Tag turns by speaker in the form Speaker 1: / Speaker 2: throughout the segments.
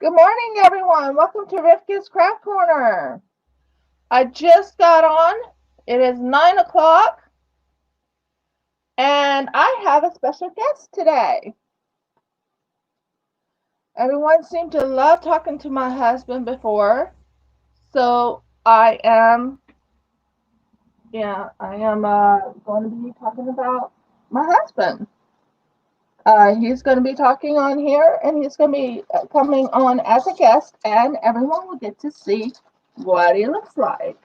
Speaker 1: Good morning, everyone. Welcome to Rivqyah's Craft Corner. I just got on. It is 9 o'clock, and I have a special guest today. Everyone seemed to love talking to my husband before, so I am going to be talking about my husband. He's going to be talking on here, and he's going to be coming on as a guest, and everyone will get to see what he looks like.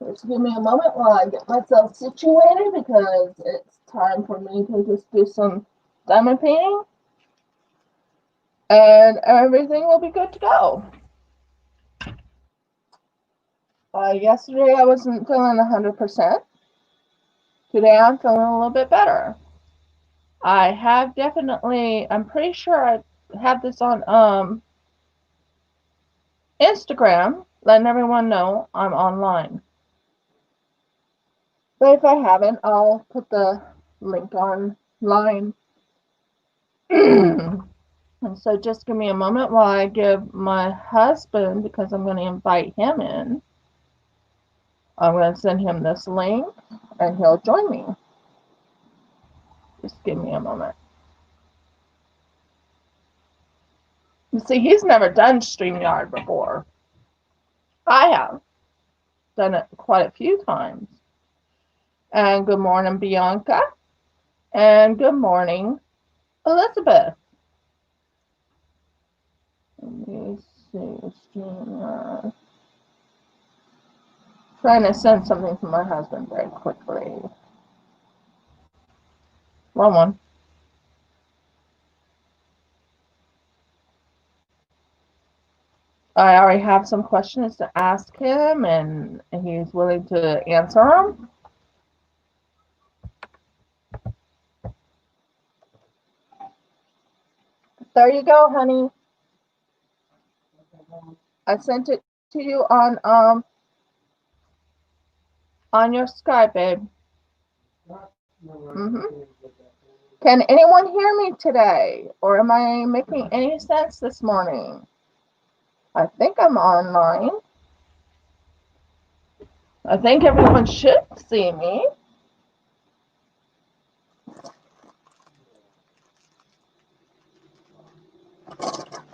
Speaker 1: Just give me a moment while I get myself situated because it's time for me to just do some diamond painting, and everything will be good to go. Yesterday I wasn't feeling 100%. Today I'm feeling a little bit better. I'm pretty sure I have this on Instagram, letting everyone know I'm online. But if I haven't, I'll put the link online. And so just give me a moment while I give my husband, because I'm going to invite him in. I'm going to send him this link, and he'll join me. Just give me a moment. You see, he's never done StreamYard before. I have done it quite a few times. And good morning, Bianca. And good morning, Elizabeth. Let me see. StreamYard. Trying to send something to my husband very quickly. Wrong one. I already have some questions to ask him, and he's willing to answer them. There you go, honey. I sent it to you on your Skype, babe. Can anyone hear me today, or am I making any sense this morning? I think I'm online. I think everyone should see me.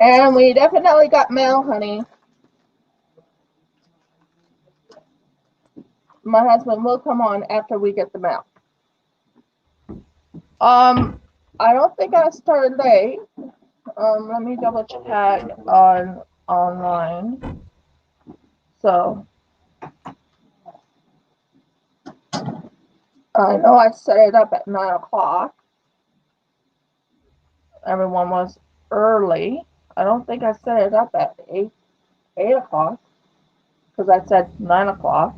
Speaker 1: And we definitely got mail, honey. My husband will come on after we get the mail. I don't think I started late. Let me double check on online. So I know I set it up at 9 o'clock. Everyone was early. I don't think I set it up at 8 o'clock because I said 9 o'clock.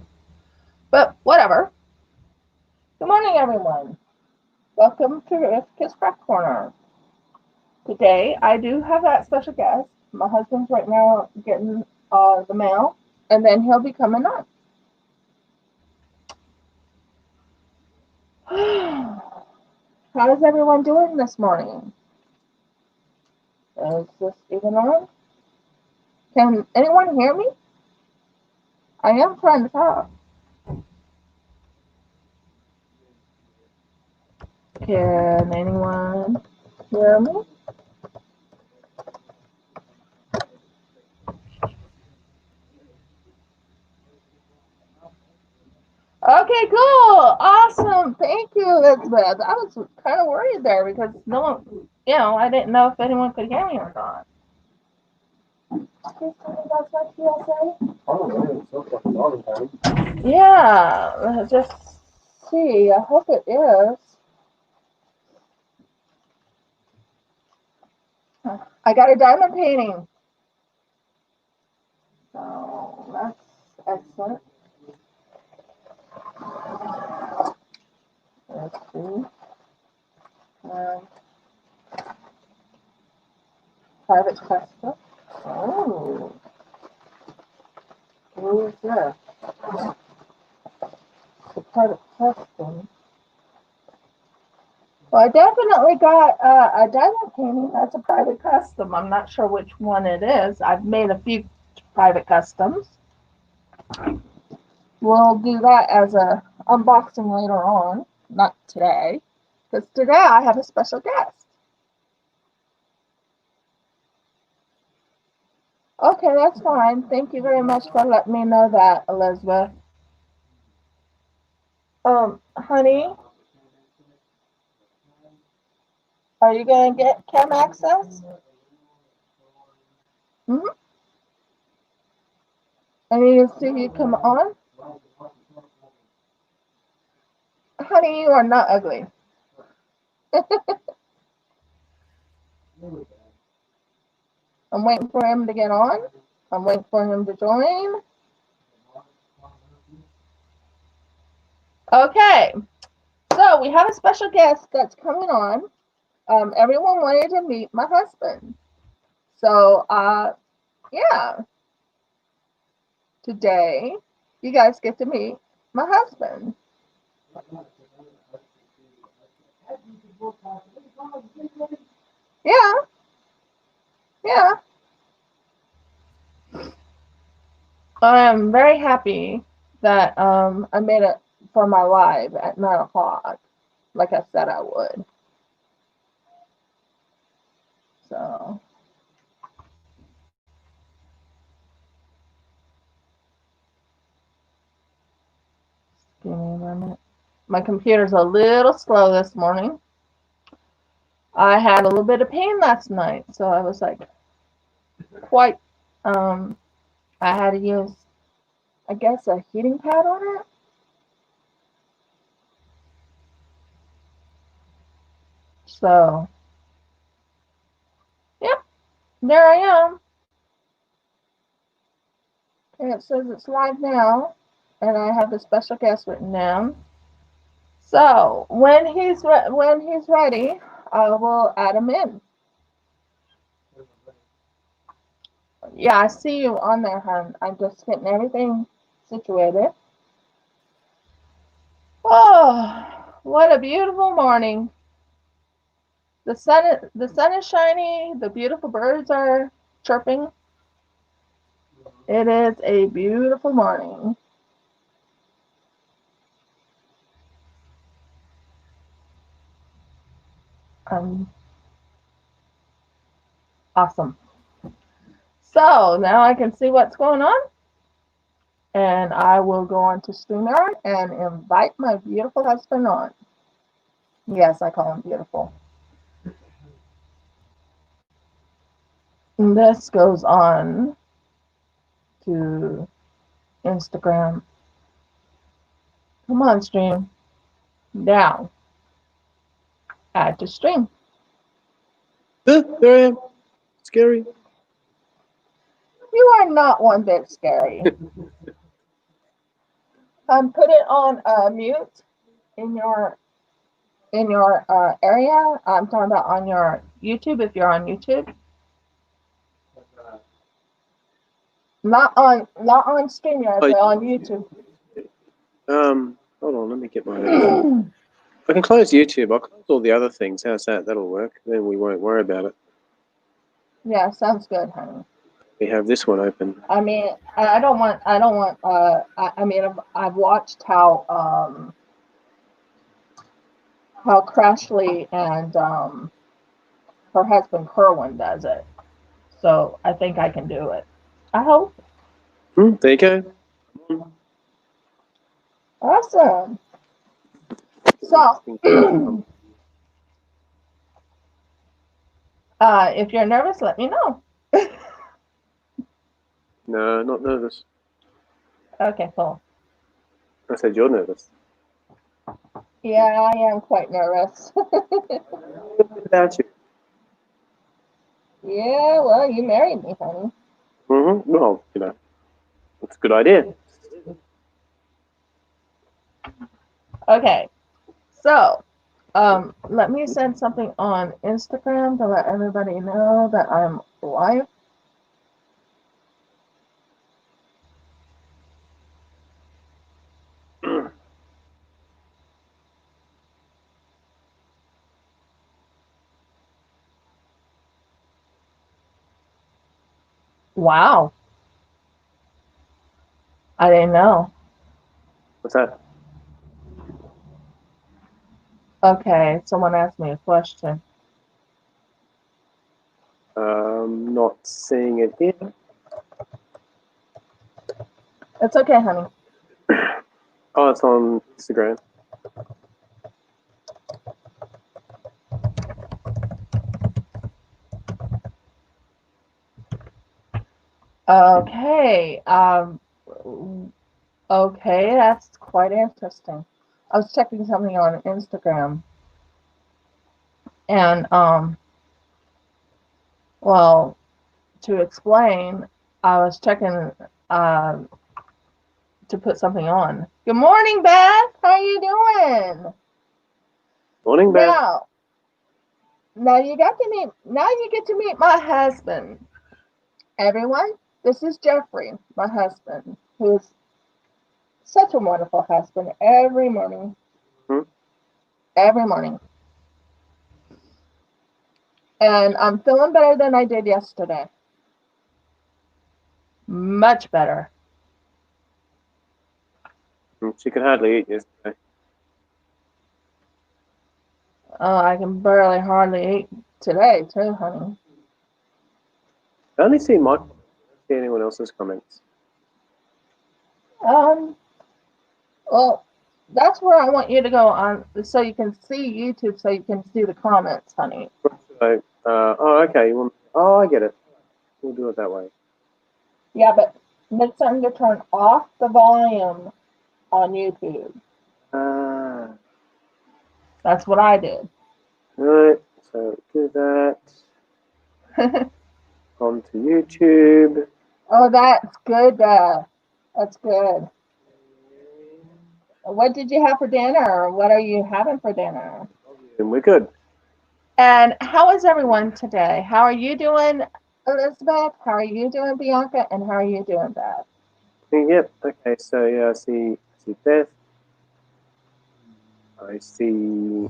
Speaker 1: But whatever. Good morning, everyone. Welcome to Rivqyah's Craft Corner. Today, I do have that special guest. My husband's right now getting the mail, and then he'll be coming on. How is everyone doing this morning? Is this even on? Can anyone hear me? I am trying to talk. Can anyone hear me? Okay, cool. Awesome. Thank you, Elizabeth. I was kind of worried there because no one, I didn't know if anyone could hear me or not. Yeah, let's just see. I hope it is. I got a diamond painting. So that's excellent. Let's see. Private custom. Oh. Who is this? The private custom. Well, I definitely got a diamond painting. That's a private custom. I'm not sure which one it is. I've made a few private customs. We'll do that as a unboxing later on, not today, because today I have a special guest. Okay, that's fine. Thank you very much for letting me know that, Elizabeth. Honey, are you gonna get cam access? Mm-hmm. I need to see you come on. Honey, you are not ugly. I'm waiting for him to get on. I'm waiting for him to join. Okay, so we have a special guest that's coming on. Everyone wanted to meet my husband. So, yeah, today you guys get to meet my husband. Yeah, yeah. I am very happy that I made it for my live at 9 o'clock, like I said I would. So, give me a minute. My computer's a little slow this morning. I had a little bit of pain last night, so I was like quite. I had to use, I guess, a heating pad on it. So, yep, there I am. And it says it's live now, and I have the special guest written down. So when he's ready, I will add him in. Yeah, I see you on there, hon. I'm just getting everything situated. Oh, what a beautiful morning! The sun is shining. The beautiful birds are chirping. It is a beautiful morning. Awesome. So now I can see what's going on, and I will go on to StreamYard and invite my beautiful husband on. Yes, I call him beautiful. And this goes on to Instagram. Come on, stream. Now, add to stream.
Speaker 2: There I am. Scary.
Speaker 1: You are not one bit scary. Put it on mute in your area. I'm talking about on your YouTube if you're on YouTube. Not on StreamYard, but on YouTube.
Speaker 2: Hold on, let me get my I can close YouTube. I'll close all the other things. How's that? That'll work. Then we won't worry about it.
Speaker 1: Yeah, sounds good, honey.
Speaker 2: We have this one open.
Speaker 1: I mean, I don't want. I mean, I've watched how Crashly and her husband Kerwin does it, so I think I can do it. I hope.
Speaker 2: There you go.
Speaker 1: Awesome. So, if you're nervous, let me know.
Speaker 2: No, not nervous.
Speaker 1: Okay, cool.
Speaker 2: I said you're nervous.
Speaker 1: Yeah, I am quite nervous.
Speaker 2: Without you.
Speaker 1: Yeah, well, you married me, honey.
Speaker 2: Well, you know, it's a good idea.
Speaker 1: Okay, so let me send something on Instagram to let everybody know that I'm live. Wow. I didn't know.
Speaker 2: What's that?
Speaker 1: Okay, someone asked me a question.
Speaker 2: Not seeing it here.
Speaker 1: It's okay, honey.
Speaker 2: Oh, it's on Instagram.
Speaker 1: Okay. Okay, that's quite interesting. I was checking something on Instagram, and well, to explain, I was checking to put something on. Good morning, Beth. How are you doing?
Speaker 2: Morning, Beth.
Speaker 1: Now you got to meet. Now you get to meet my husband. Everyone, this is Jeffrey, my husband, who's such a wonderful husband. Every morning, every morning, and I'm feeling better than I did yesterday. Much better.
Speaker 2: She could hardly eat yesterday.
Speaker 1: Oh, I can barely hardly eat today, too, honey.
Speaker 2: I only see my comments. I don't see anyone else's comments.
Speaker 1: Well, that's where I want you to go on, so you can see YouTube, so you can see the comments, honey.
Speaker 2: So, oh, okay. Oh, I get it. We'll do it that way.
Speaker 1: Yeah, but make certain to turn off the volume on YouTube. That's what I did.
Speaker 2: Alright, so do that. On to YouTube.
Speaker 1: Oh, that's good. That's good. What did you have for dinner? What are you having for dinner?
Speaker 2: And we're good.
Speaker 1: And how is everyone today? How are you doing, Elizabeth? How are you doing, Bianca? And how are you doing, Beth?
Speaker 2: Yep. Okay. So yeah, I see Beth. I see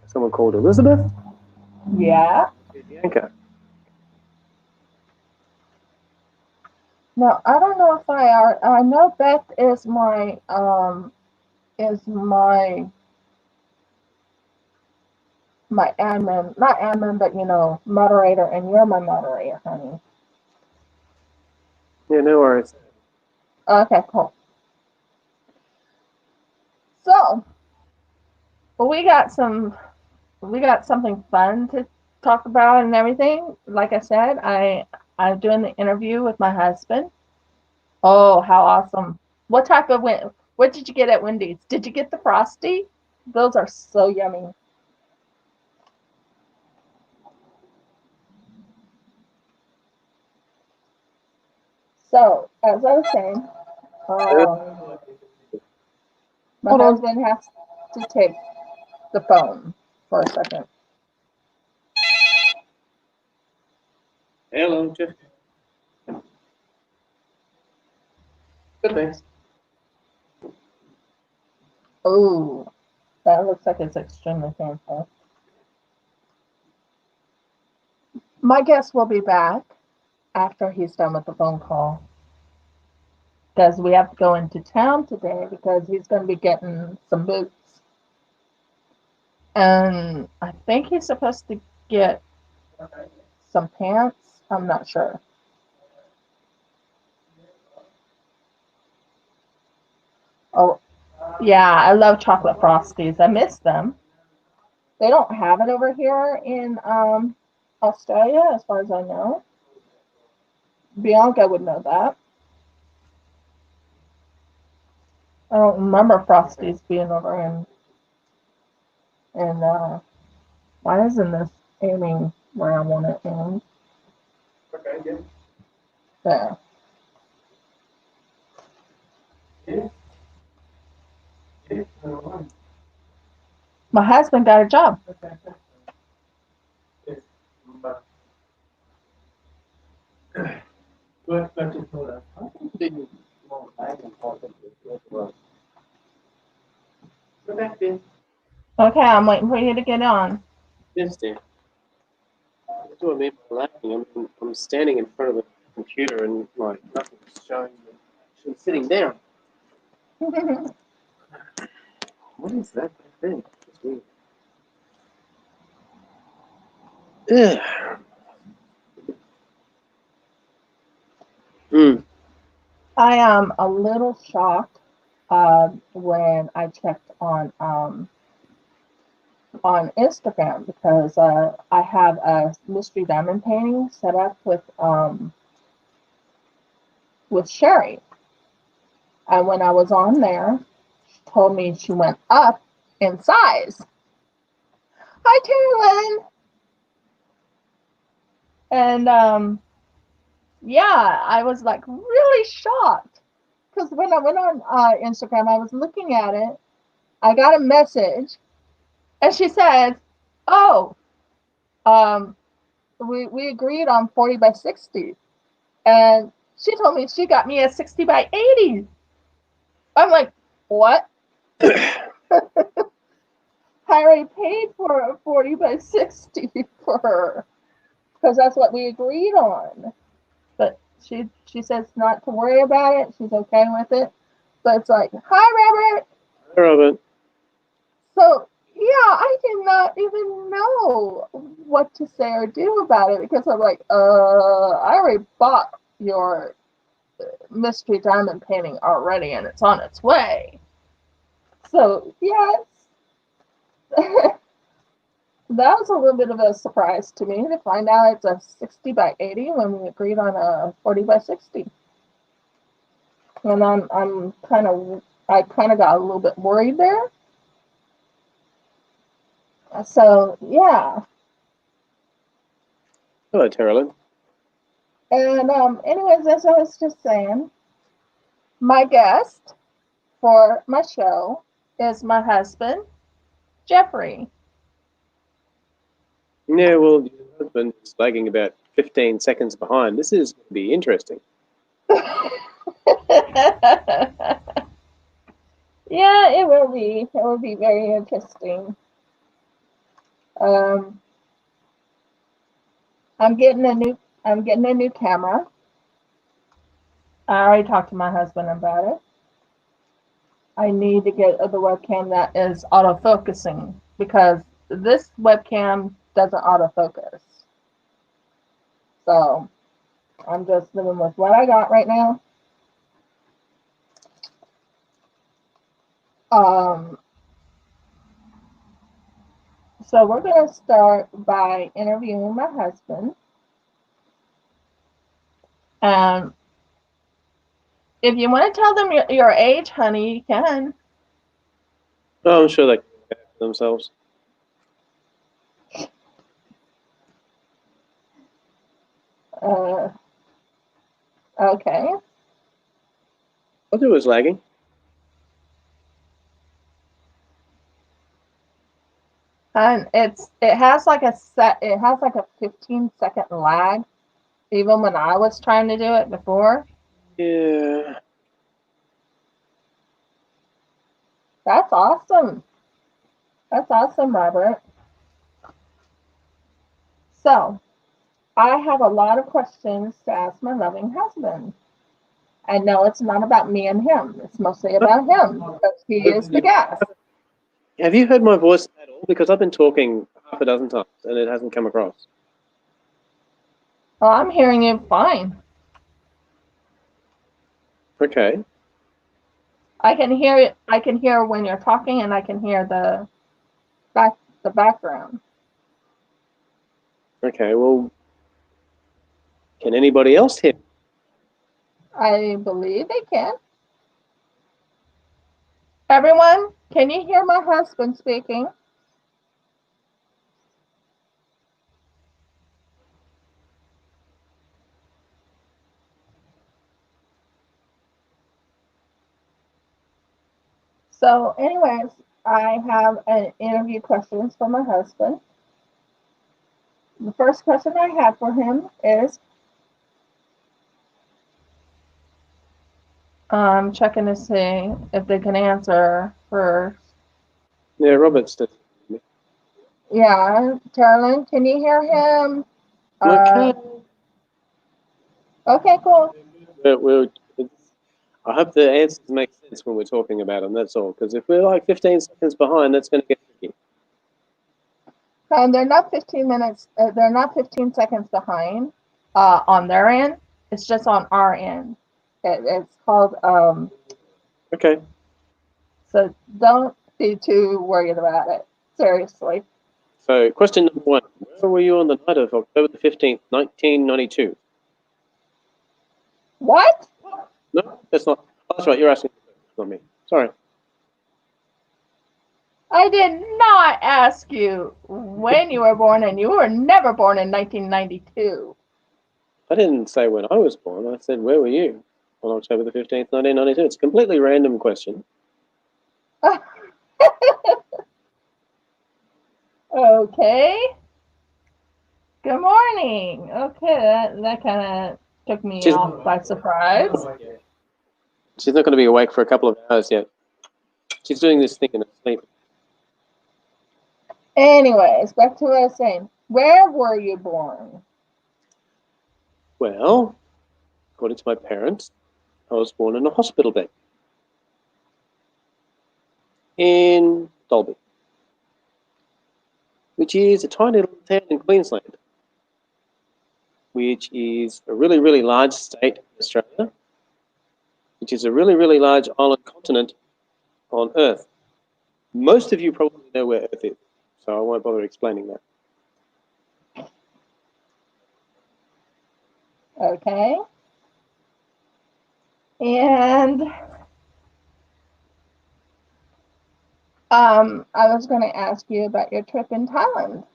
Speaker 2: someone called Elizabeth.
Speaker 1: Yeah.
Speaker 2: Bianca.
Speaker 1: No, I don't know if I are. I know Beth is my my admin, not admin, but moderator, and you're my moderator, honey.
Speaker 2: Yeah, no worries.
Speaker 1: Okay, cool. So we got something fun to talk about and everything. Like I said, I'm doing the interview with my husband. Oh, how awesome! What type of what did you get at Wendy's? Did you get the Frosty? Those are so yummy. So, as I was saying, my husband has to take the phone for a second.
Speaker 2: Hello, Jeff. Good thanks.
Speaker 1: Oh, that looks like it's extremely painful. My guest will be back after he's done with the phone call, because we have to go into town today because he's going to be getting some boots. And I think he's supposed to get some pants. I'm not sure. Oh, yeah, I love chocolate Frosties. I miss them. They don't have it over here in Australia, as far as I know. Bianca would know that. I don't remember Frosties being over in why isn't this aiming where I want it aimed?
Speaker 2: Okay, yeah.
Speaker 1: There. My husband got a job. Okay, I'm waiting for you to get on.
Speaker 2: Yes, dear. What do I mean by laughing? I'm standing in front of computer and like nothing's showing me. She's sitting down. What is that thing? It's weird.
Speaker 1: I am a little shocked when I checked on Instagram because I have a mystery diamond painting set up with Sherry, and when I was on there, she told me she went up in size. Hi, Carolyn. And yeah, I was like really shocked because when I went on Instagram, I was looking at it. I got a message, and she says, "Oh, um, we agreed on 40 by 60," and she told me she got me a 60 by 80. I'm like, what? I already paid for a 40 by 60 for her because that's what we agreed on. But she says not to worry about it. She's okay with it. But it's like, hi, Robert.
Speaker 2: Hi, Robert.
Speaker 1: So yeah, I did not even know what to say or do about it because I'm like, I already bought your mystery diamond painting already, and it's on its way. So yes. That was a little bit of a surprise to me to find out it's a 60 by 80 when we agreed on a 40 by 60. And I kind of got a little bit worried there. So yeah.
Speaker 2: Hello, Carolyn.
Speaker 1: And anyways, as I was just saying, my guest for my show is my husband, Jeffrey.
Speaker 2: Yeah, well, your husband is lagging about 15 seconds behind. This is going to be interesting.
Speaker 1: Yeah, it will be. It will be very interesting. Um, I'm getting a new camera. I already talked to my husband about it. I need to get the webcam that is autofocusing because this webcam doesn't autofocus. So I'm just living with what I got right now. Um, so we're going to start by interviewing my husband. And if you want to tell them your age, honey, you can.
Speaker 2: Oh, I'm sure they can look after themselves.
Speaker 1: Okay.
Speaker 2: I'll do is lagging.
Speaker 1: And it has like a 15-second lag, even when I was trying to do it before.
Speaker 2: Yeah.
Speaker 1: That's awesome. That's awesome, Robert. So I have a lot of questions to ask my loving husband. I know it's not about me and him. It's mostly about him because he is the guest.
Speaker 2: Have you heard my voice at all? Because I've been talking half a dozen times and it hasn't come across.
Speaker 1: Well, I'm hearing you fine.
Speaker 2: Okay.
Speaker 1: I can hear it. I can hear when you're talking, and I can hear the background.
Speaker 2: Okay, well, can anybody else hear?
Speaker 1: I believe they can. Everyone, can you hear my husband speaking? So, anyways, I have an interview questions for my husband. The first question I have for him is, I'm checking to see if they can answer first.
Speaker 2: Yeah, Robert's still.
Speaker 1: Yeah, Carolyn, can you hear him?
Speaker 2: Okay.
Speaker 1: Okay, cool.
Speaker 2: I hope the answers make sense when we're talking about them, that's all. Because if we're like 15 seconds behind, that's going to get tricky.
Speaker 1: They're not 15 minutes. They're not 15 seconds behind on their end. It's just on our end. It's called.
Speaker 2: Okay.
Speaker 1: So don't be too worried about it. Seriously.
Speaker 2: So, question number 1. Where were you on the night of October the 15th, 1992?
Speaker 1: What?
Speaker 2: No, that's not. Oh, that's right, you're asking, not me. Sorry.
Speaker 1: I did not ask you when you were born, and you were never born in 1992.
Speaker 2: I didn't say when I was born. I said, where were you on October the 15th, 1992? It's a completely random question.
Speaker 1: Okay. Good morning. Okay, that kind of took me off by surprise.
Speaker 2: She's not going to be awake for a couple of hours yet. She's doing this thing in her sleep.
Speaker 1: Anyways, back to what I was saying. Where were you born?
Speaker 2: Well, according to my parents, I was born in a hospital bed in Dalby, which is a tiny little town in Queensland, which is a really, really large state in Australia, which is a really, really large island continent on Earth. Most of you probably know where Earth is, so I won't bother explaining that.
Speaker 1: Okay. And I was going to ask you about your trip in Thailand.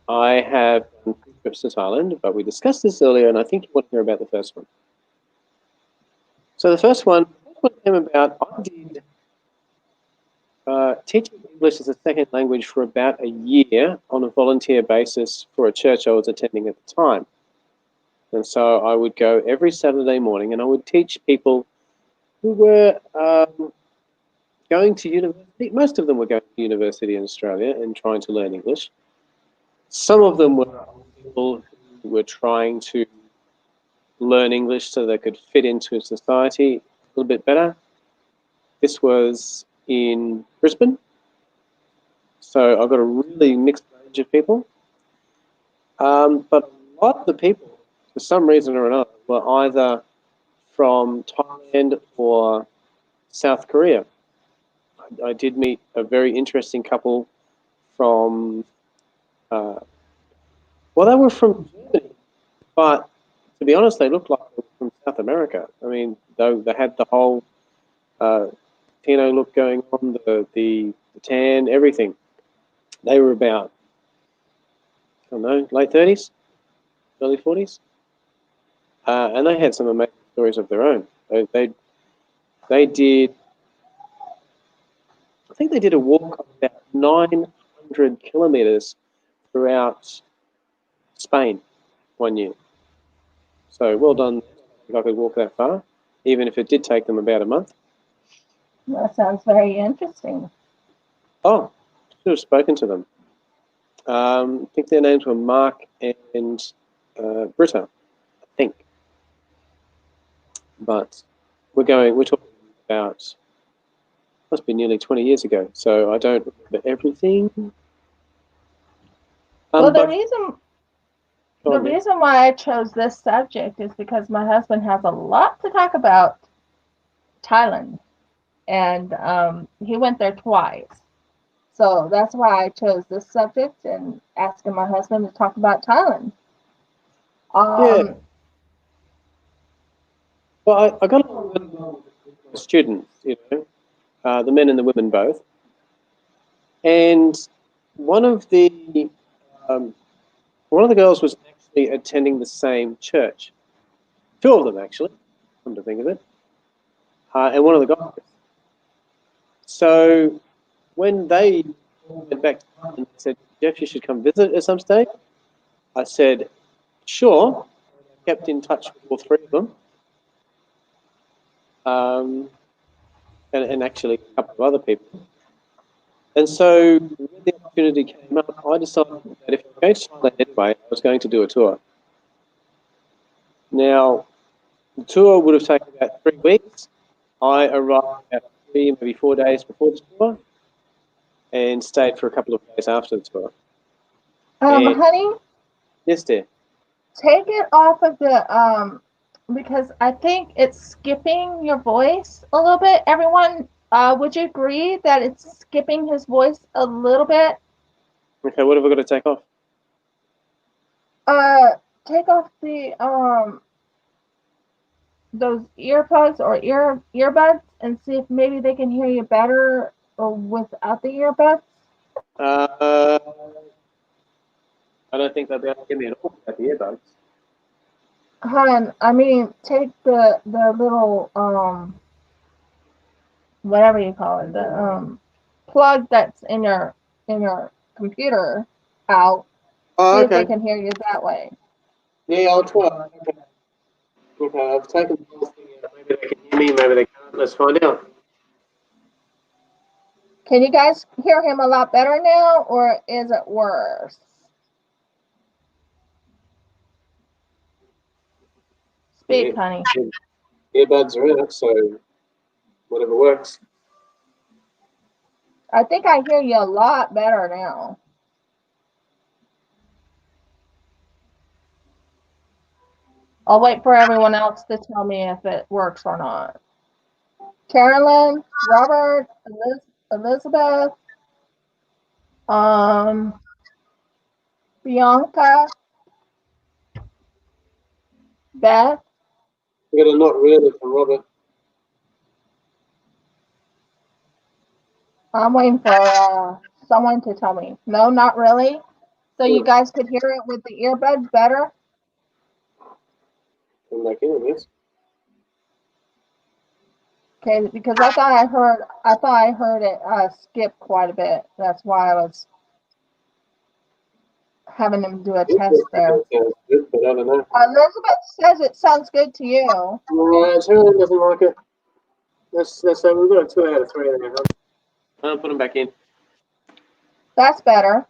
Speaker 2: I have done 3 trips to Thailand, but we discussed this earlier, and I think you want to hear about the first one. So the first one came about, I did teaching English as a second language for about a year on a volunteer basis for a church I was attending at the time. And so I would go every Saturday morning and I would teach people who were going to university. Most of them were going to university in Australia and trying to learn English. Some of them were people who were trying to learn English so they could fit into society a little bit better. This was in Brisbane. So I've got a really mixed range of people. But a lot of the people, for some reason or another, were either from Thailand or South Korea. I did meet a very interesting couple from, well, they were from Germany, but to be honest, they looked like they were from South America. I mean, they had the whole Latino look going on, the tan, everything. They were about, I don't know, late 30s, early 40s. And they had some amazing stories of their own. They did, I think they did a walk of about 900 kilometers throughout Spain one year. So well done if I could walk that far, even if it did take them about a month.
Speaker 1: That sounds very interesting.
Speaker 2: Oh, should have spoken to them. I think their names were Mark and Britta, I think. But we're talking about, must be nearly 20 years ago, so I don't remember everything.
Speaker 1: Well, the reason why I chose this subject is because my husband has a lot to talk about Thailand, and he went there twice. So that's why I chose this subject and asking my husband to talk about Thailand.
Speaker 2: Yeah. Well, I got along with students, you know, the men and the women both. And one of the girls was actually attending the same church. 2 of them, actually, come to think of it. And one of the guys. So when they went back to Thailand and said, Jeff, you should come visit at some stage, I said, sure. I kept in touch with all 3 of them. And actually a couple of other people. And so when the opportunity came up, I decided that if I was going to Thailand anyway, I was going to do a tour. Now, the tour would have taken about 3 weeks. I arrived about 3, maybe 4 days before the tour and stayed for a couple of days after the tour. And
Speaker 1: Honey,
Speaker 2: yes, dear.
Speaker 1: take it off of the because I think it's skipping your voice a little bit. Everyone, would you agree that it's skipping his voice a little bit?
Speaker 2: Okay, what have I got to take off?
Speaker 1: Take off the those earbuds or earbuds and see if maybe they can hear you better or without the earbuds.
Speaker 2: I don't think they'll be able to hear me at all without the earbuds.
Speaker 1: Hon, I mean, take the little whatever you call it, the plug that's in your computer out.
Speaker 2: Oh,
Speaker 1: See
Speaker 2: okay.
Speaker 1: if they can hear you that way.
Speaker 2: Yeah, I'll try. Okay, I've taken the whole thing out. Maybe they can hear me, maybe they can't. Let's find out.
Speaker 1: Can you guys hear him a lot better now, or is it worse? Speak, honey.
Speaker 2: Earbuds are out, so whatever works.
Speaker 1: I think I hear you a lot better now. I'll wait for everyone else to tell me if it works or not. Carolyn, Robert, Elizabeth, Bianca, Beth.
Speaker 2: We got a not really from Robert.
Speaker 1: I'm waiting for someone to tell me. No, not really. So you guys could hear it with the earbuds better?
Speaker 2: Come back in, I guess.
Speaker 1: Okay, because I thought I heard it skip quite a bit. That's why I was having them do a test there.
Speaker 2: Sounds good, but I don't know.
Speaker 1: Elizabeth says it sounds good to you.
Speaker 2: Charlie doesn't like it. Let's say we've got a 2 out of 3 there. I'll put them back in.
Speaker 1: That's better.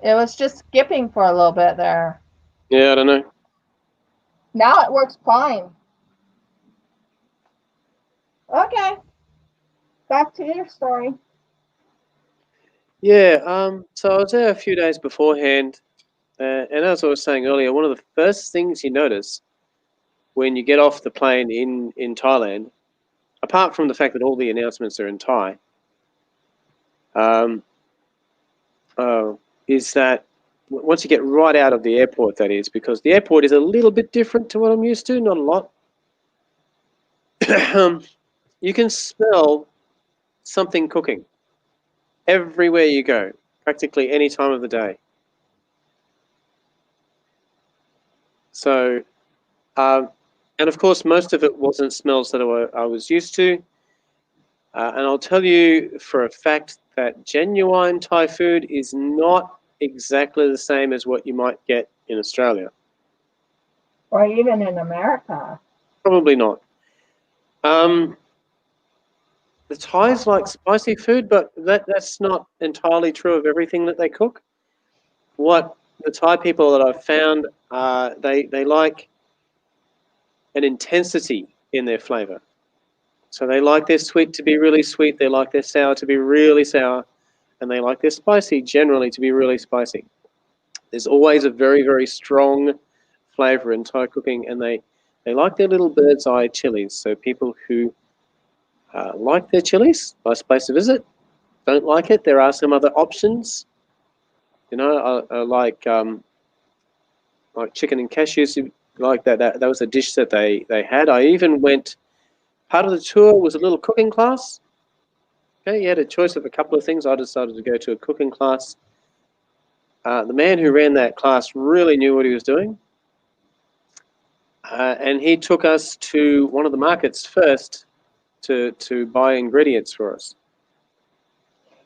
Speaker 1: It was just skipping for a little bit there.
Speaker 2: Yeah, I don't know.
Speaker 1: Now it works fine. Okay. Back to your story.
Speaker 2: Yeah, so I was there a few days beforehand, and as I was saying earlier, one of the first things you notice when you get off the plane in Thailand, apart from the fact that all the announcements are in Thai, is that once you get right out of the airport, that is, because the airport is a little bit different to what I'm used to, not a lot. You can smell something cooking everywhere you go, practically any time of the day. So, and of course, most of it wasn't smells that I was used to. And I'll tell you for a fact that genuine Thai food is not exactly the same as what you might get in Australia.
Speaker 1: Or even in America.
Speaker 2: Probably not. The Thais like spicy food, but that's not entirely true of everything that they cook. What the Thai people that I've found, they like an intensity in their flavour. So they like their sweet to be really sweet, they like their sour to be really sour, and they like their spicy generally to be really spicy. There's always a very, very strong flavour in Thai cooking, and they like their little bird's eye chilies. So people who like their chilies, nice place to visit. Don't like it, there are some other options. You know, I like chicken and cashews, like that. That was a dish that they had. I even went. Part of the tour was a little cooking class. Okay, you had a choice of a couple of things. I decided to go to a cooking class. The man who ran that class really knew what he was doing. And he took us to one of the markets first to buy ingredients for us.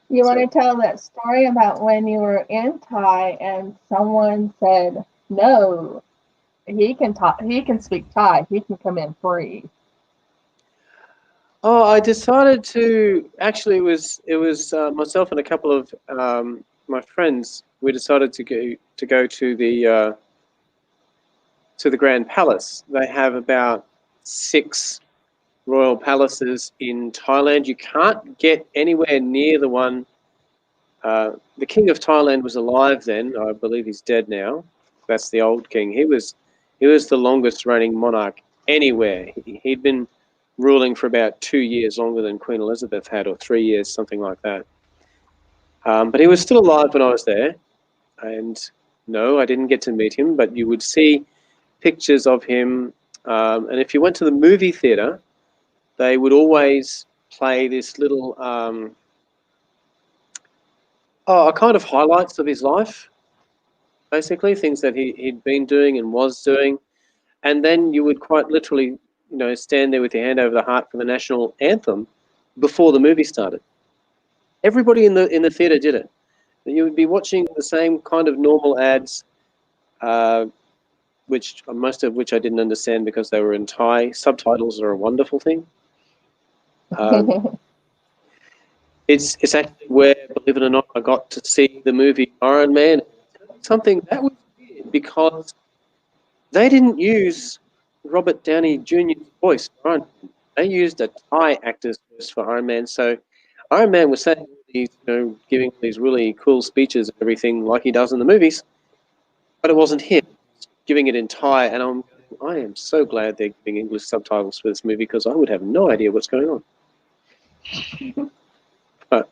Speaker 1: You want to tell that story about when you were in Thai and someone said, no, he can speak Thai. He can come in free.
Speaker 2: Oh, I decided to actually. It was myself and a couple of my friends. We decided to go to the to the Grand Palace. They have about 6 royal palaces in Thailand. You can't get anywhere near the one. The King of Thailand was alive then. I believe he's dead now. That's the old king. He was the longest reigning monarch anywhere. He'd been ruling for about 2 years, longer than Queen Elizabeth had, or 3 years, something like that. But he was still alive when I was there. And no, I didn't get to meet him, but you would see pictures of him. And if you went to the movie theatre, they would always play this little kind of highlights of his life, basically things that he'd been doing and was doing. And then you would quite literally, stand there with your hand over the heart for the national anthem before the movie started. Everybody in the theatre did it. You would be watching the same kind of normal ads, which most of which I didn't understand because they were in Thai. Subtitles are a wonderful thing. It's actually where, believe it or not, I got to see the movie Iron Man. Something that was weird because they didn't use Robert Downey Jr.'s voice for Iron Man. They used a Thai actor's voice for Iron Man. So Iron Man was saying these, giving these really cool speeches and everything like he does in the movies, but it wasn't him giving it in Thai. And I am so glad they're giving English subtitles for this movie because I would have no idea what's going on. But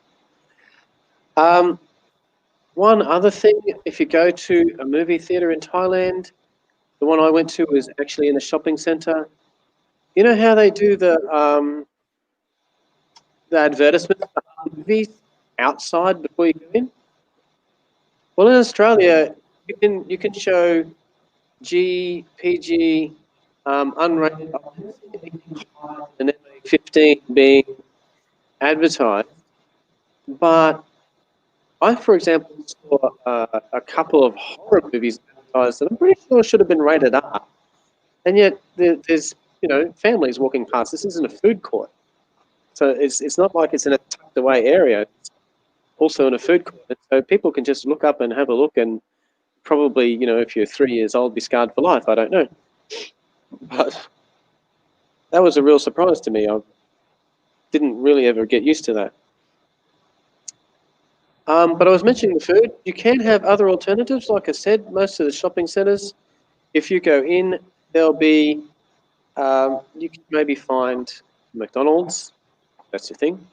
Speaker 2: one other thing, if you go to a movie theatre in Thailand, the one I went to was actually in a shopping centre. You know how they do the advertisements for movies outside before you go in? Well, in Australia, you can show G, PG, unrated, and MA15 being advertised. But I, for example, saw a couple of horror movies advertised that I'm pretty sure should have been rated R. And yet there's, families walking past. This isn't a food court. So it's not like it's in a tucked away area. It's also in a food court. So people can just look up and have a look and probably, if you're 3 years old, be scarred for life. I don't know. But that was a real surprise to me. I didn't really ever get used to that. But I was mentioning the food. You can have other alternatives. Like I said, most of the shopping centres, if you go in, there'll be, you can maybe find McDonald's. That's your thing.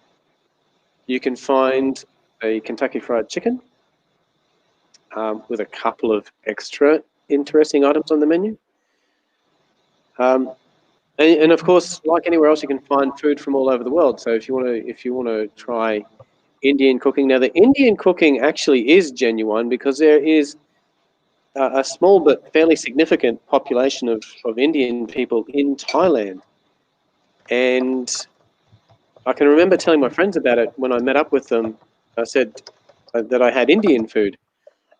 Speaker 2: You can find a Kentucky Fried Chicken with a couple of extra interesting items on the menu. And of course, like anywhere else, you can find food from all over the world. So if you want to try Indian cooking, now the Indian cooking actually is genuine because there is a small but fairly significant population of Indian people in Thailand, and I can remember telling my friends about it when I met up with them. I said that I had Indian food,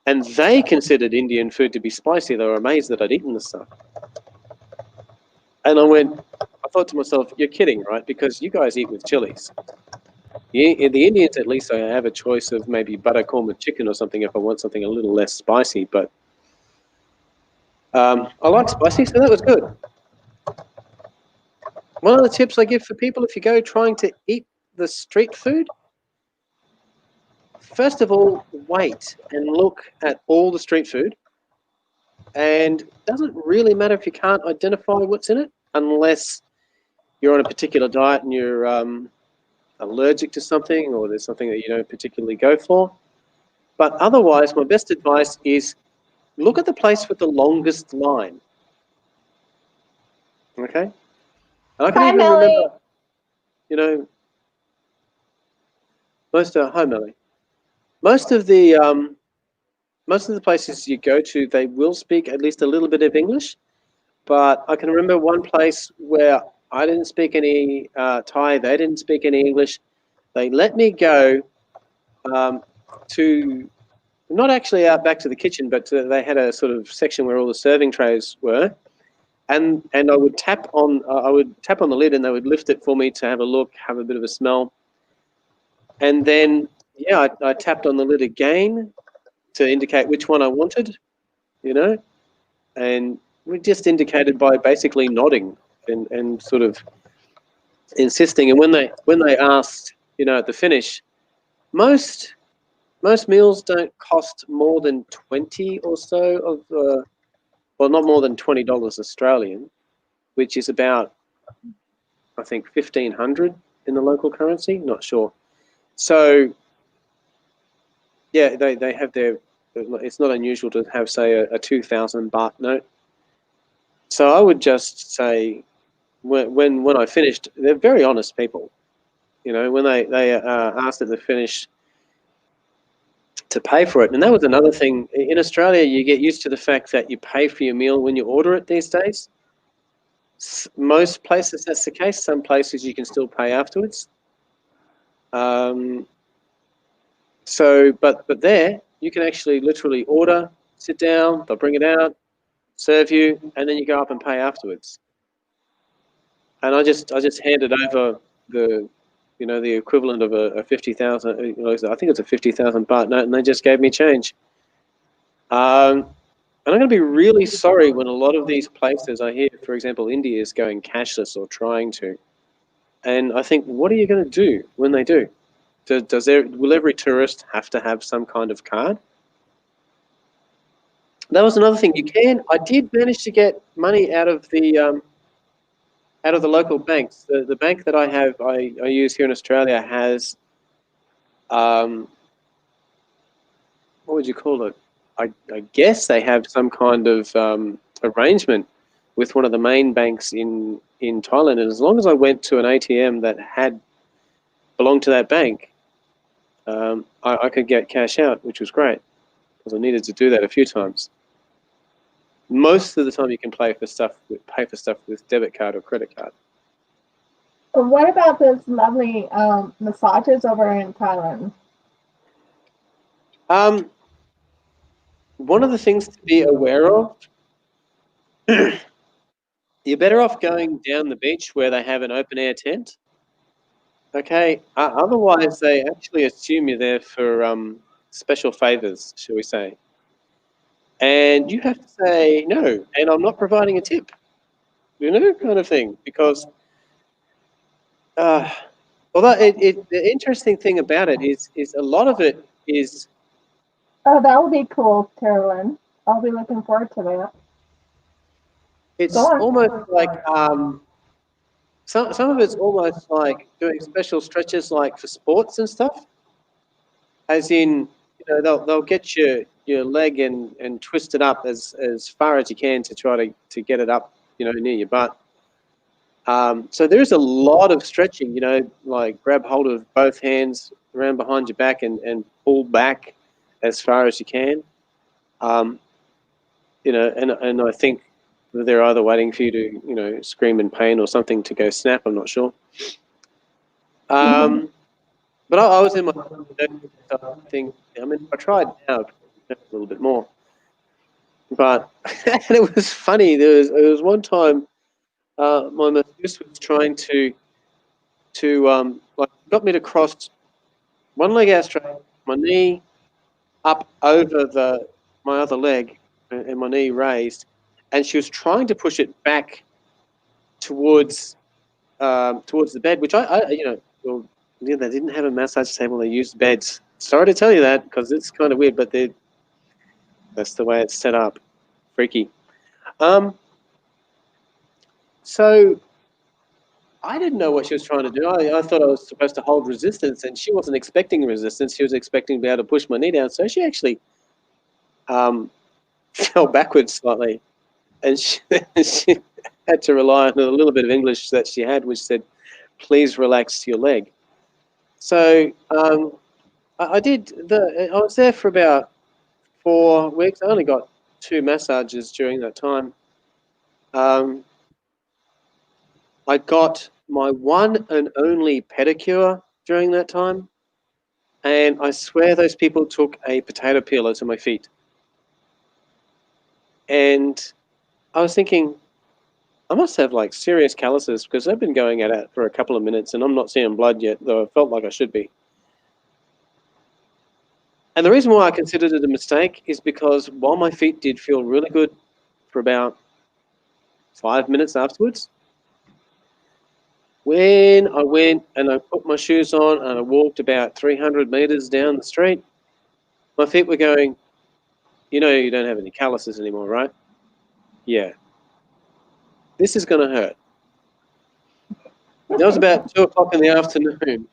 Speaker 2: and they considered Indian food to be spicy. They were amazed that I'd eaten the stuff. And I thought to myself, you're kidding, right? Because you guys eat with chilies. The Indians, at least, I have a choice of maybe butter korma chicken or something if I want something a little less spicy. But I like spicy, so that was good. One of the tips I give for people, if you go trying to eat the street food, first of all, wait and look at all the street food. And it doesn't really matter if you can't identify what's in it, unless you're on a particular diet and you're allergic to something or there's something that you don't particularly go for. But otherwise, my best advice is look at the place with the longest line. Okay? And I can
Speaker 1: Hi,
Speaker 2: even
Speaker 1: Melly.
Speaker 2: remember, hi Melly. Most of the places you go to, they will speak at least a little bit of English. But I can remember one place where I didn't speak any Thai, they didn't speak any English. They let me go to, not actually out back to the kitchen, but they had a sort of section where all the serving trays were. And I would tap on the lid and they would lift it for me to have a look, have a bit of a smell. And then, yeah, I tapped on the lid again to indicate which one I wanted, and we just indicated by basically nodding and sort of insisting. And when they asked, at the finish, most meals don't cost more than 20 or so of, well, not more than $20 Australian, which is about, I think, 1,500 in the local currency. Not sure. So, yeah, they have their. It's not unusual to have, say, a 2,000 baht note. So I would just say, when I finished, they're very honest people. When they asked at the finish to pay for it. And that was another thing. In Australia, you get used to the fact that you pay for your meal when you order it these days. Most places that's the case. Some places you can still pay afterwards. But there you can actually literally order, sit down, they'll bring it out, serve you, and then you go up and pay afterwards. And I just handed over the equivalent of a 50,000. I think it's a 50,000 baht note, and they just gave me change. And I'm going to be really sorry when a lot of these places, I hear, for example, India is going cashless or trying to. And I think, what are you going to do when they do? Will every tourist have to have some kind of card? That was another thing. I did manage to get money out of the local banks. The bank that I use here in Australia has, what would you call it? I guess they have some kind of arrangement with one of the main banks in Thailand. And as long as I went to an ATM that belonged to that bank, I could get cash out, which was great because I needed to do that a few times. Most of the time, you can pay for stuff with debit card or credit card.
Speaker 1: What about those lovely massages over in Thailand?
Speaker 2: One of the things to be aware of, you're better off going down the beach where they have an open air tent. Okay. Otherwise, they actually assume you're there for special favors, shall we say? And you have to say no, and I'm not providing a tip, kind of thing, because although the interesting thing about it is a lot of it is.
Speaker 1: Oh, that would be cool, Carolyn. I'll be looking forward to that.
Speaker 2: It's almost like some of it's almost like doing special stretches, like for sports and stuff. As in, they'll get your leg and twist it up as far as you can to try to get it up, near your butt. So there is a lot of stretching, like grab hold of both hands around behind your back and pull back as far as you can. And I think they're either waiting for you to, scream in pain or something to go snap. I'm not sure. But I was in my thing. I mean, I tried now a little bit more, but and it was funny. There was one time my masseuse was trying to got me to cross one leg out straight, my knee up over my other leg, and my knee raised, and she was trying to push it back towards the bed, which they didn't have a massage table. They used beds. Sorry to tell you that because it's kind of weird, but that's the way it's set up. Freaky. So I didn't know what she was trying to do. I thought I was supposed to hold resistance, and she wasn't expecting resistance. She was expecting to be able to push my knee down. So she actually fell backwards slightly, and she had to rely on a little bit of English that she had, which said, "Please relax your leg." So I did. I was there for about 4 weeks. I only got 2 massages during that time. I got my one and only pedicure during that time, and I swear those people took a potato peeler to my feet. And I was thinking, I must have like serious calluses because I've been going at it for a couple of minutes and I'm not seeing blood yet, though I felt like I should be. And the reason why I considered it a mistake is because while my feet did feel really good for about 5 minutes afterwards. When I went and I put my shoes on and I walked about 300 meters down the street, my feet were going, you know, you don't have any calluses anymore, right? Yeah. This is going to hurt. That was about 2 o'clock in the afternoon.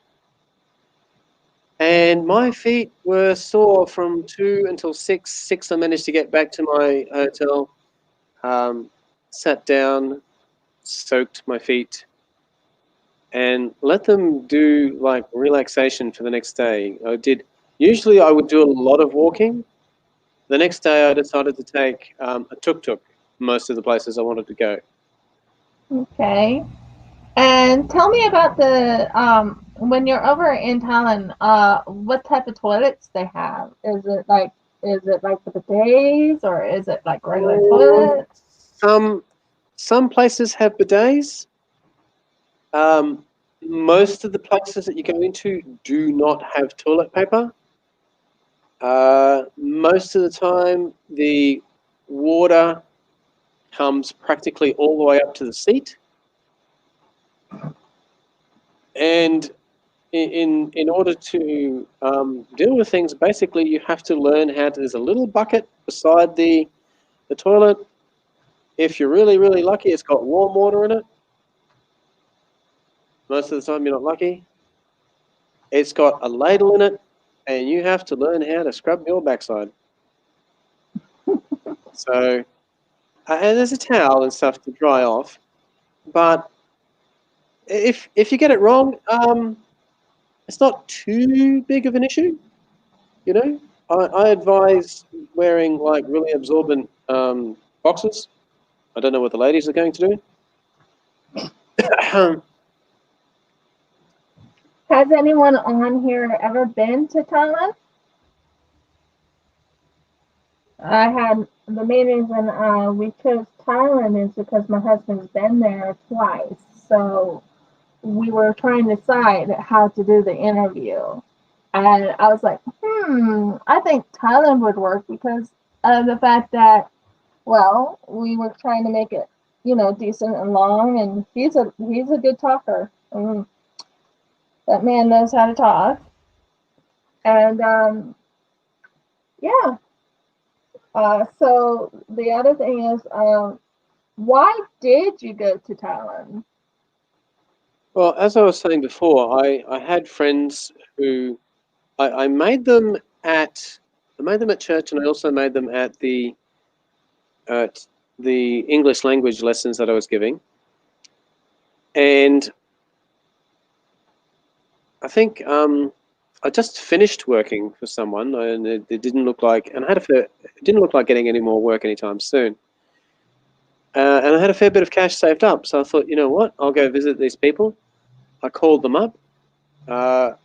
Speaker 2: And my feet were sore from 2 until 6. 6, I managed to get back to my hotel, sat down, soaked my feet, and let them do like relaxation for the next day. Usually I would do a lot of walking. The next day I decided to take a tuk-tuk most of the places I wanted to go.
Speaker 1: Okay. And tell me about the when you're over in Thailand, what type of toilets they have? Is it like the bidets or is it like regular toilets?
Speaker 2: Some places have bidets. Most of the places that you go into do not have toilet paper. Most of the time, the water comes practically all the way up to the seat. And in order to deal with things, basically you have to learn how to, there's a little bucket beside the toilet. If you're really, really lucky, it's got warm water in it. Most of the time you're not lucky. It's got a ladle in it, and you have to learn how to scrub your backside. So, and there's a towel and stuff to dry off, but if you get it wrong, it's not too big of an issue. You know, I advise wearing like really absorbent boxes. I don't know what the ladies are going to do.
Speaker 1: Has anyone on here ever been to Thailand? I had the main reason we chose Thailand is because my husband's been there twice. So we were trying to decide how to do the interview. And I was like, I think Thailand would work because of the fact that, well, we were trying to make it, decent and long. And he's a good talker. That man knows how to talk. And yeah. So the other thing is, why did you go to Thailand?
Speaker 2: Well, as I was saying before, I had friends who I made them at church, and I also made them at the English language lessons that I was giving. And I think I just finished working for someone, and it didn't look like, and it didn't look like getting any more work anytime soon. And I had a fair bit of cash saved up, so I thought, you know what, I'll go visit these people. I called them up.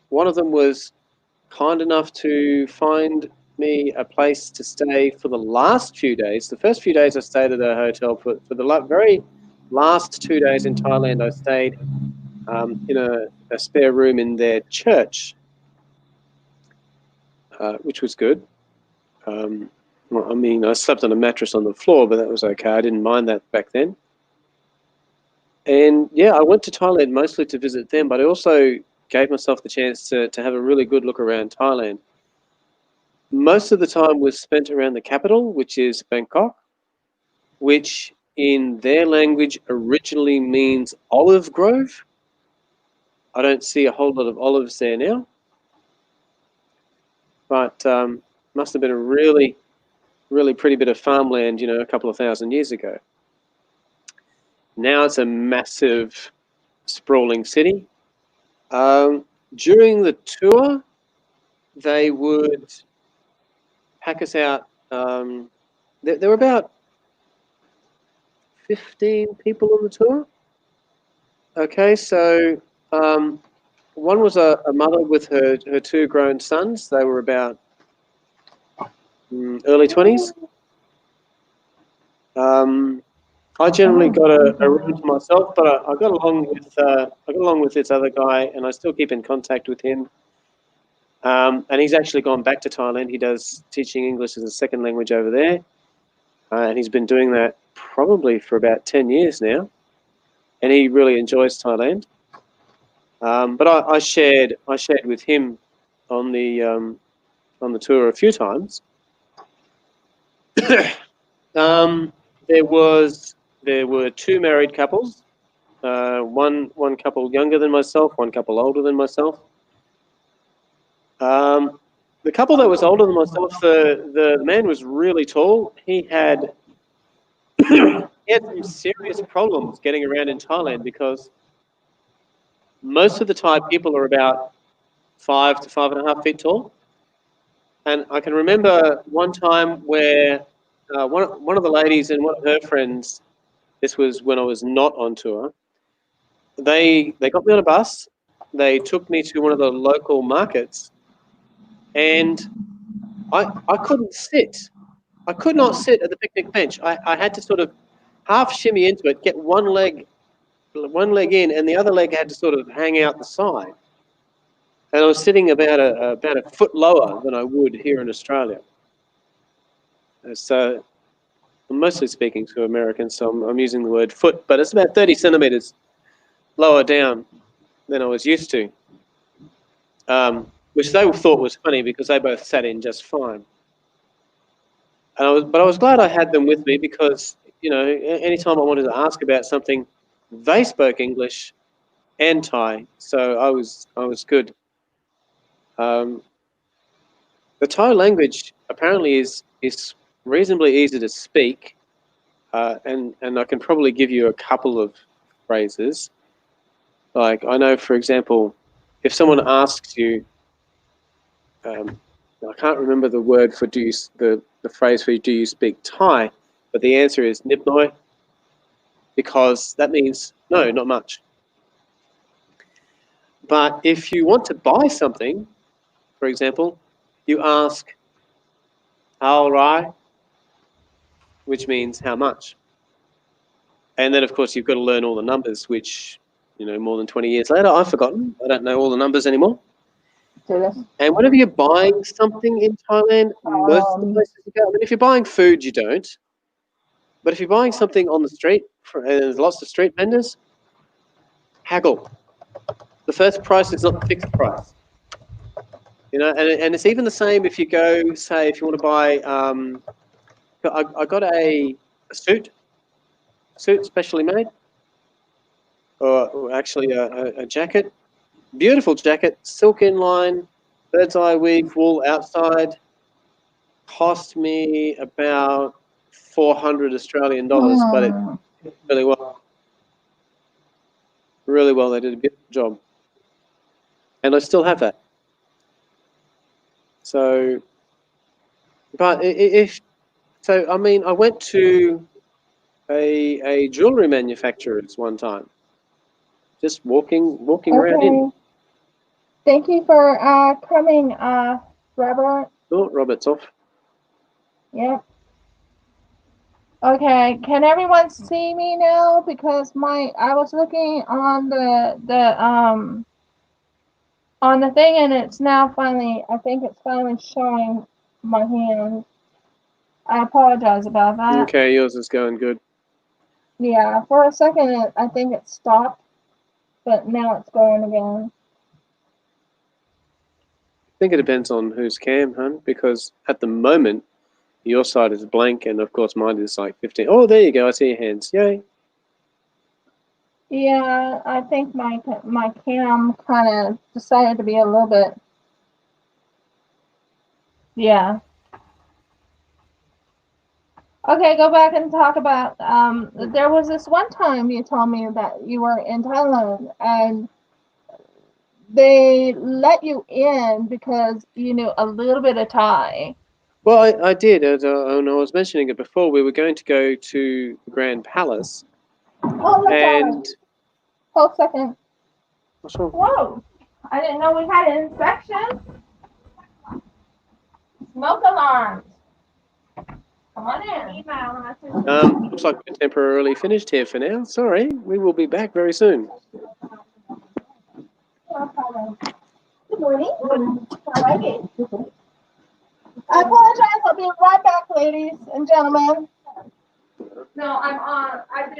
Speaker 2: One of them was kind enough to find me a place to stay for the last few days. The first few days I stayed at a hotel. For the very last 2 days in Thailand, I stayed in a spare room in their church, which was good. Well, I mean, I slept on a mattress on the floor, but that was okay. I didn't mind that back then. And yeah, I went to Thailand mostly to visit them, but I also gave myself the chance to have a really good look around Thailand. Most of the time was spent around the capital, which is Bangkok, which in their language originally means olive grove. I don't see a whole lot of olives there now, but must have been a really, really pretty bit of farmland, a couple of thousand years ago. Now it's a massive, sprawling city. During the tour, they would pack us out. There were about 15 people on the tour. Okay, so one was a mother with her 2 grown sons. They were about early 20s. I generally got a room to myself, but I got along with this other guy, and I still keep in contact with him. And he's actually gone back to Thailand. He does teaching English as a second language over there, and he's been doing that probably for about 10 years now, and he really enjoys Thailand. But I shared with him on the tour a few times. There were two married couples, one couple younger than myself, one couple older than myself. The couple that was older than myself, the man was really tall. He had some serious problems getting around in Thailand because most of the Thai people are about 5 to 5.5 feet tall. And I can remember one time where one of the ladies and one of her friends, this was when I was not on tour, they got me on a bus. They took me to one of the local markets, and I couldn't sit. I could not sit at the picnic bench. I had to sort of half shimmy into it, get one leg in, and the other leg had to sort of hang out the side. And I was sitting about a foot lower than I would here in Australia. So I'm mostly speaking to Americans, so I'm using the word foot, but it's about 30 centimeters lower down than I was used to, which they thought was funny because they both sat in just fine. But I was glad I had them with me because, you know, anytime I wanted to ask about something, they spoke English and Thai, so I was good. The Thai language apparently is reasonably easy to speak, and I can probably give you a couple of phrases. Like I know, for example, if someone asks you, I can't remember the word for the phrase for do you speak Thai, but the answer is nip noi, because that means no, not much. But if you want to buy something, for example, you ask how rai, which means how much. And then, of course, you've got to learn all the numbers, which, you know, more than 20 years later, I've forgotten. I don't know all the numbers anymore. And whenever you're buying something in Thailand, most of the places you go, I mean, if you're buying food, you don't. But if you're buying something on the street, and there's lots of street vendors, haggle. The first price is not the fixed price. You know, and it's even the same if you go, say, if you want to buy, I got a suit specially made, or actually a jacket, beautiful jacket, silk inline, bird's eye weave, wool outside, cost me about 400 Australian dollars, but it did really well. Really well, they did a beautiful job. And I still have that. So, but I mean, I went to a jewelry manufacturer's one time, just walking around in.
Speaker 1: Thank you for coming, Robert.
Speaker 2: Oh, Robert's off.
Speaker 1: Yep. Okay, can everyone see me now? Because I was looking on the thing, and it's now finally, I think it's finally showing my hand. I apologize about that.
Speaker 2: Okay, yours is going good.
Speaker 1: Yeah, for a second, I think it stopped, but now it's going again.
Speaker 2: I think it depends on whose cam, hun, because at the moment, your side is blank, and of course mine is like 15. Oh, there you go. I see your hands. Yay.
Speaker 1: Yeah, I think my cam kind of decided to be a little bit. Yeah. Okay, go back and talk about. There was this one time you told me that you were in Thailand and they let you in because you knew a little bit of Thai.
Speaker 2: Well, I did. And I was mentioning it before. We were going to go to the Grand Palace.
Speaker 1: Oh,
Speaker 2: and
Speaker 1: hold a second.
Speaker 2: What's wrong?
Speaker 1: Whoa! I didn't know we had an inspection. Smoke alarms. Come on in.
Speaker 2: Looks like we're temporarily finished here for now. Sorry, we will be back very soon.
Speaker 1: Good morning. I like it. I apologize. I'll be right back, ladies and gentlemen. No, I'm on. I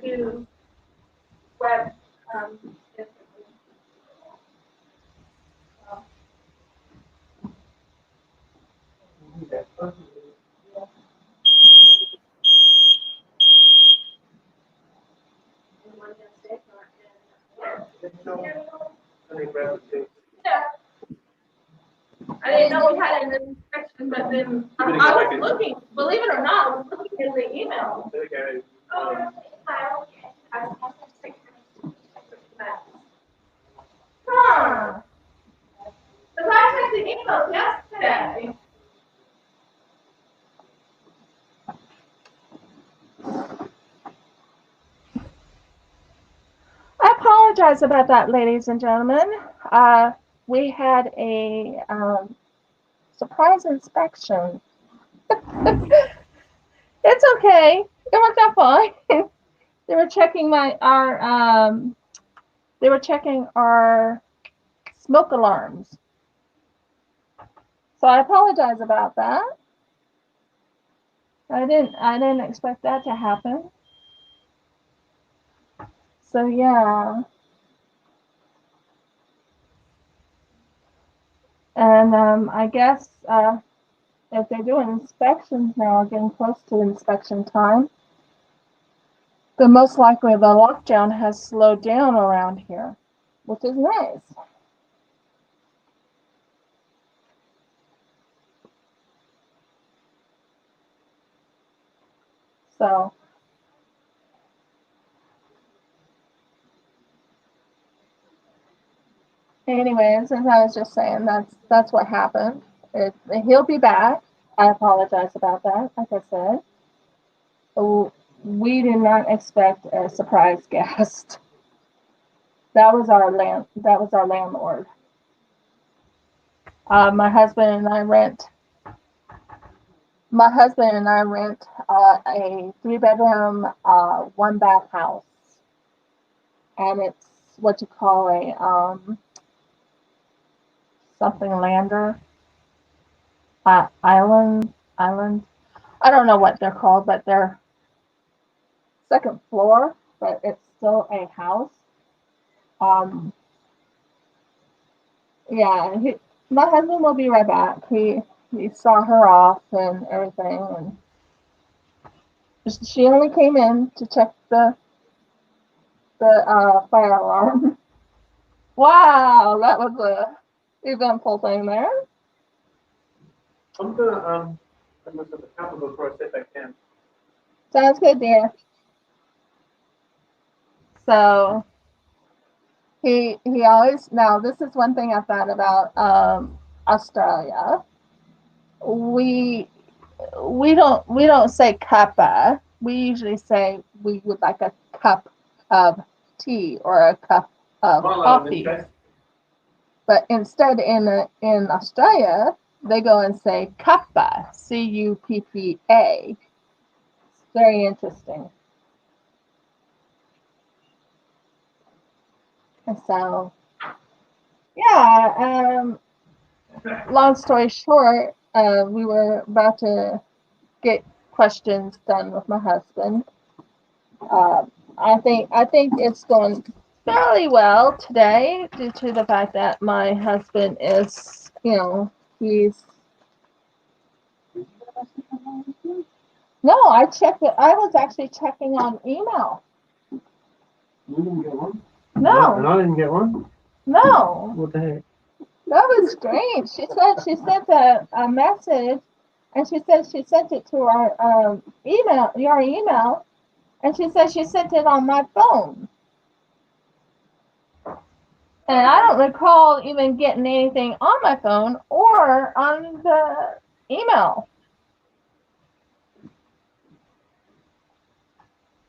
Speaker 1: do web. Yeah. I didn't know we had an inspection, but then I was looking, believe it or not, I was looking in the email. Huh. Because I checked the email yesterday. I apologize about that, ladies and gentlemen. We had a surprise inspection. It's okay. It worked out fine. They were checking they were checking our smoke alarms. So I apologize about that. I didn't expect that to happen. So yeah. And I guess if they're doing inspections now, getting close to inspection time, then most likely the lockdown has slowed down around here, which is nice. So anyways, as I was just saying, that's what happened. He'll be back. I apologize about that. Like I said, we did not expect a surprise guest. That was our landlord. My husband and I rent. My husband and I rent a 3-bedroom, 1-bath house, and it's what you call a something lander, island. I don't know what they're called, but they're second floor, but it's still a house. Um, yeah, my husband will be right back. He saw her off and everything, and she only came in to check the fire alarm. Wow, that was a eventful thing there.
Speaker 2: I'm gonna look at the calendar before I sit back down.
Speaker 1: Sounds good, dear. So he always, now this is one thing I thought about Australia. We we don't say cuppa. We usually say we would like a cup of tea or a cup of coffee. But instead, in Australia, they go and say cuppa, cuppa. It's very interesting. And so, yeah. Long story short, we were about to get questions done with my husband. Uh, I think it's going fairly well today due to the fact that my husband is, he's. No, I checked it. I was actually checking on email.
Speaker 2: You didn't get one?
Speaker 1: No.
Speaker 2: And I didn't get one?
Speaker 1: No.
Speaker 2: What the heck?
Speaker 1: That was strange. She said she sent a message, and she said she sent it to our your email, and she said she sent it on my phone. And I don't recall even getting anything on my phone or on the email.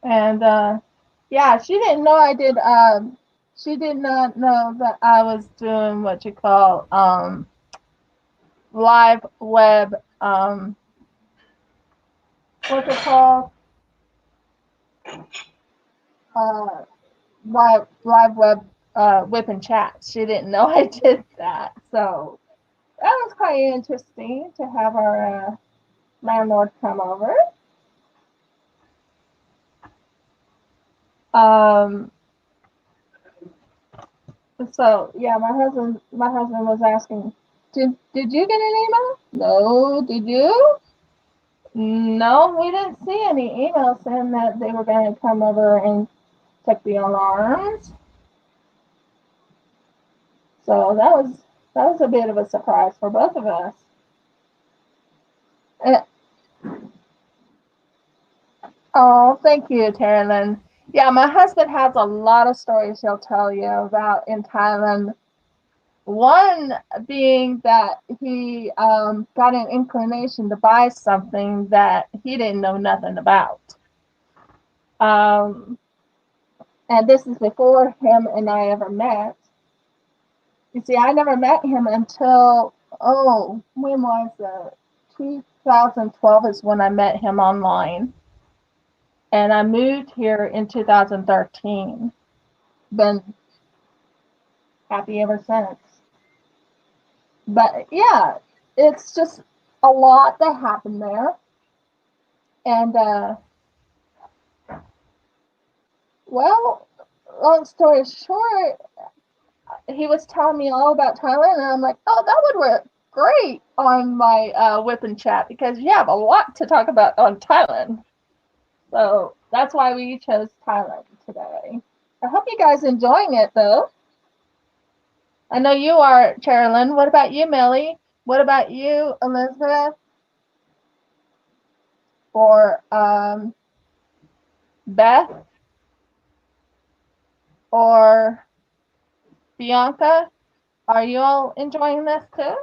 Speaker 1: And yeah, she didn't know I did. She did not know that I was doing what you call live web. What's it called? Uh, live web WIP and Chat. She didn't know I did that. So that was quite interesting to have our landlord come over. Um, so yeah, my husband was asking, did you get an email? No, did you? No, we didn't see any emails saying that they were going to come over and check the alarms. So that was a bit of a surprise for both of us. Uh, oh, thank you, Terrelyn. Yeah, my husband has a lot of stories he'll tell you about in Thailand. One being that he got an inclination to buy something that he didn't know nothing about. Um, and this is before him and I ever met. You see, I never met him until, oh, when was it? 2012 is when I met him online. And I moved here in 2013. Been happy ever since. But yeah, it's just a lot that happened there. And, well, long story short, he was telling me all about Thailand, and I'm like, oh, that would work great on my WIP and Chat because you have a lot to talk about on Thailand. So that's why we chose Thailand today. I hope you guys enjoying it though. I know you are, Carolyn. What about you, Millie? What about you, Elizabeth? Or Beth? Or Bianca? Are you all enjoying this too?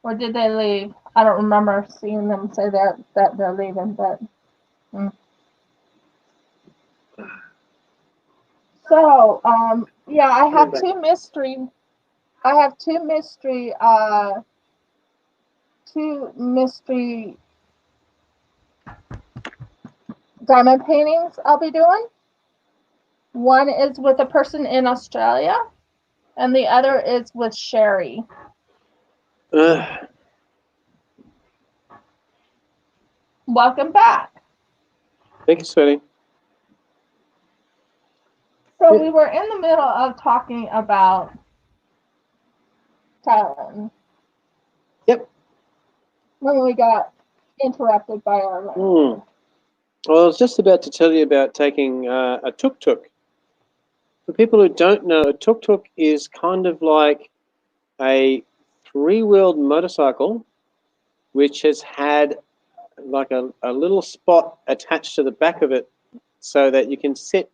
Speaker 1: Or did they leave? I don't remember seeing them say that they're leaving, but. So, yeah, I have two mystery. I have two mystery diamond paintings I'll be doing. One is with a person in Australia, and the other is with Sherry. Welcome back.
Speaker 2: Thank you, sweetie.
Speaker 1: So we were in the middle of talking about Thailand.
Speaker 2: Yep.
Speaker 1: When we got interrupted by our landlord.
Speaker 2: Well, I was just about to tell you about taking a tuk-tuk. For people who don't know, a tuk-tuk is kind of like a three-wheeled motorcycle which has had like a little spot attached to the back of it so that you can sit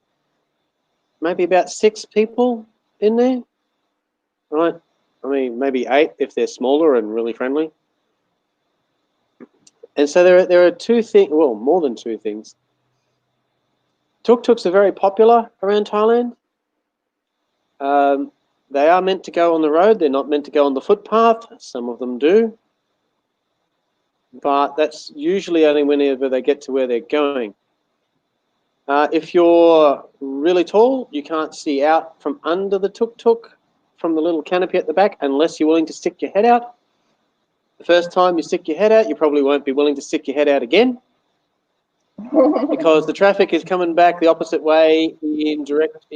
Speaker 2: maybe about 6 people in there, right? I mean, maybe 8 if they're smaller and really friendly. And so there are two things, well, more than two things. Tuk-tuks are very popular around Thailand. They are meant to go on the road. They're not meant to go on the footpath. Some of them do. But that's usually only whenever they get to where they're going. If you're really tall, you can't see out from under the tuk-tuk from the little canopy at the back unless you're willing to stick your head out. The first time you stick your head out, you probably won't be willing to stick your head out again because the traffic is coming back the opposite way in direct,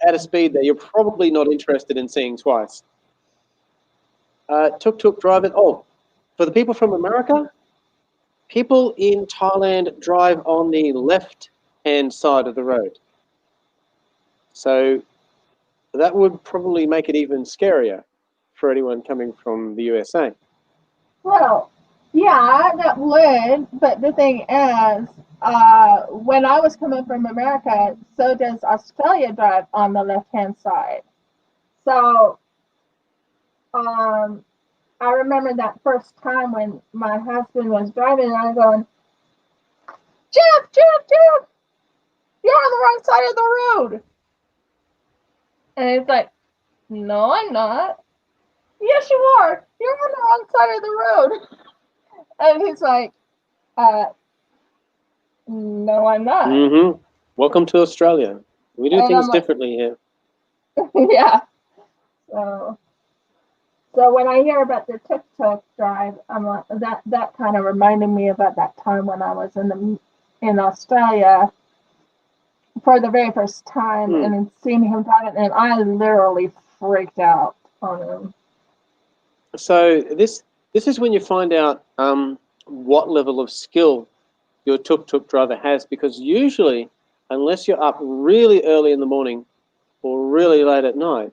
Speaker 2: at a speed that you're probably not interested in seeing twice. Tuk-tuk drivers, for the people from America, people in Thailand drive on the left-hand side of the road. So that would probably make it even scarier for anyone coming from the USA.
Speaker 1: Well, yeah, that would. But the thing is, when I was coming from America, so does Australia drive on the left-hand side. So, I remember that first time when my husband was driving, and I'm going, Jeff, you're on the wrong side of the road. And he's like, no, I'm not. Yes, you are. You're on the wrong side of the road. And he's like, no, I'm not.
Speaker 2: Mm-hmm. Welcome to Australia. We do things differently here.
Speaker 1: Yeah. So when I hear about the tuk-tuk drive, I'm like, that kind of reminded me about that time when I was in Australia, for the very first time and then seeing him driving, and I literally freaked out on him.
Speaker 2: So this is when you find out what level of skill your tuk-tuk driver has, because usually, unless you're up really early in the morning or really late at night,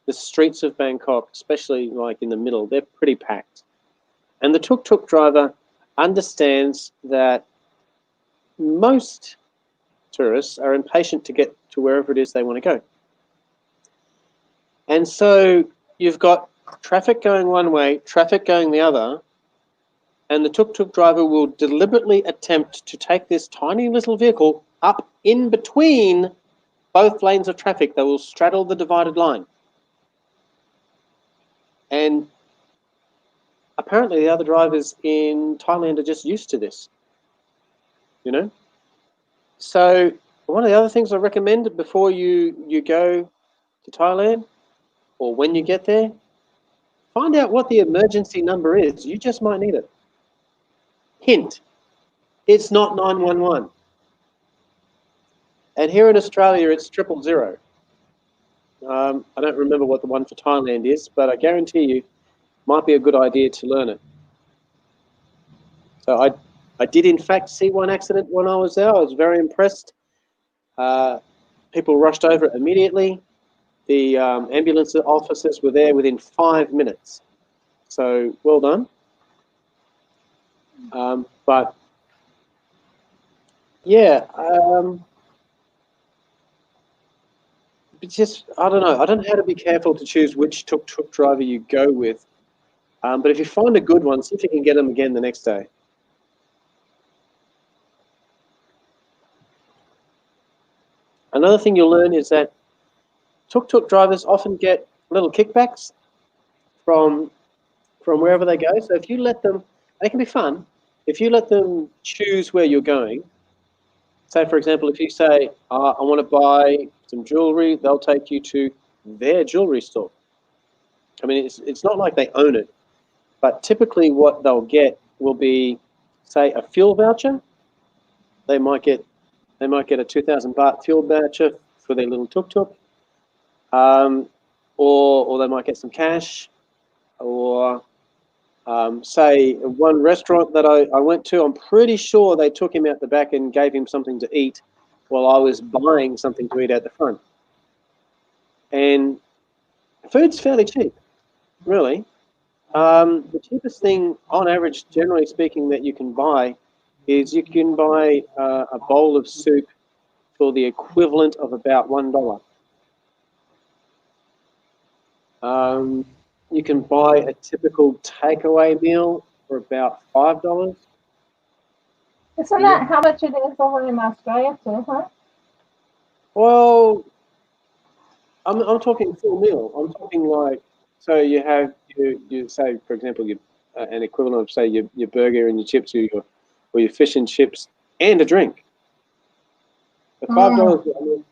Speaker 2: the streets of Bangkok, especially like in the middle, they're pretty packed. And the tuk-tuk driver understands that most tourists are impatient to get to wherever it is they want to go. And so you've got traffic going one way, traffic going the other, and the tuk-tuk driver will deliberately attempt to take this tiny little vehicle up in between both lanes of traffic. They will straddle the divided line. And apparently the other drivers in Thailand are just used to this, you know? So one of the other things I recommend before you go to Thailand, or when you get there, find out what the emergency number is. You just might need it. Hint, it's not 911. And here in Australia, it's 000. I don't remember what the one for Thailand is, but I guarantee you, it might be a good idea to learn it. So I did in fact see one accident when I was there. I was very impressed. People rushed over it immediately. The ambulance officers were there within 5 minutes. So well done. But yeah, just I don't know. I don't know how to be careful to choose which tuk-tuk driver you go with. But if you find a good one, see if you can get them again the next day. Another thing you'll learn is that tuk-tuk drivers often get little kickbacks from wherever they go. So if you let them, they can be fun. If you let them choose where you're going, say for example, if you say, I want to buy some jewelry, they'll take you to their jewelry store. I mean, it's not like they own it, but typically what they'll get will be, say, a fuel voucher. They might get a 2,000 baht fuel voucher for their little tuk-tuk, or they might get some cash, or say one restaurant that I went to, I'm pretty sure they took him out the back and gave him something to eat while I was buying something to eat at the front. And food's fairly cheap, really. The cheapest thing, on average, generally speaking, that you can buy is you can buy a bowl of soup for the equivalent of about $1. You can buy a typical takeaway meal for about $5.
Speaker 1: Isn't that how much it is over in Australia too, huh?
Speaker 2: Well, I'm talking full meal. I'm talking like, so you have you say for example an equivalent of say your burger and your chips or your fish and chips and a drink. The $5.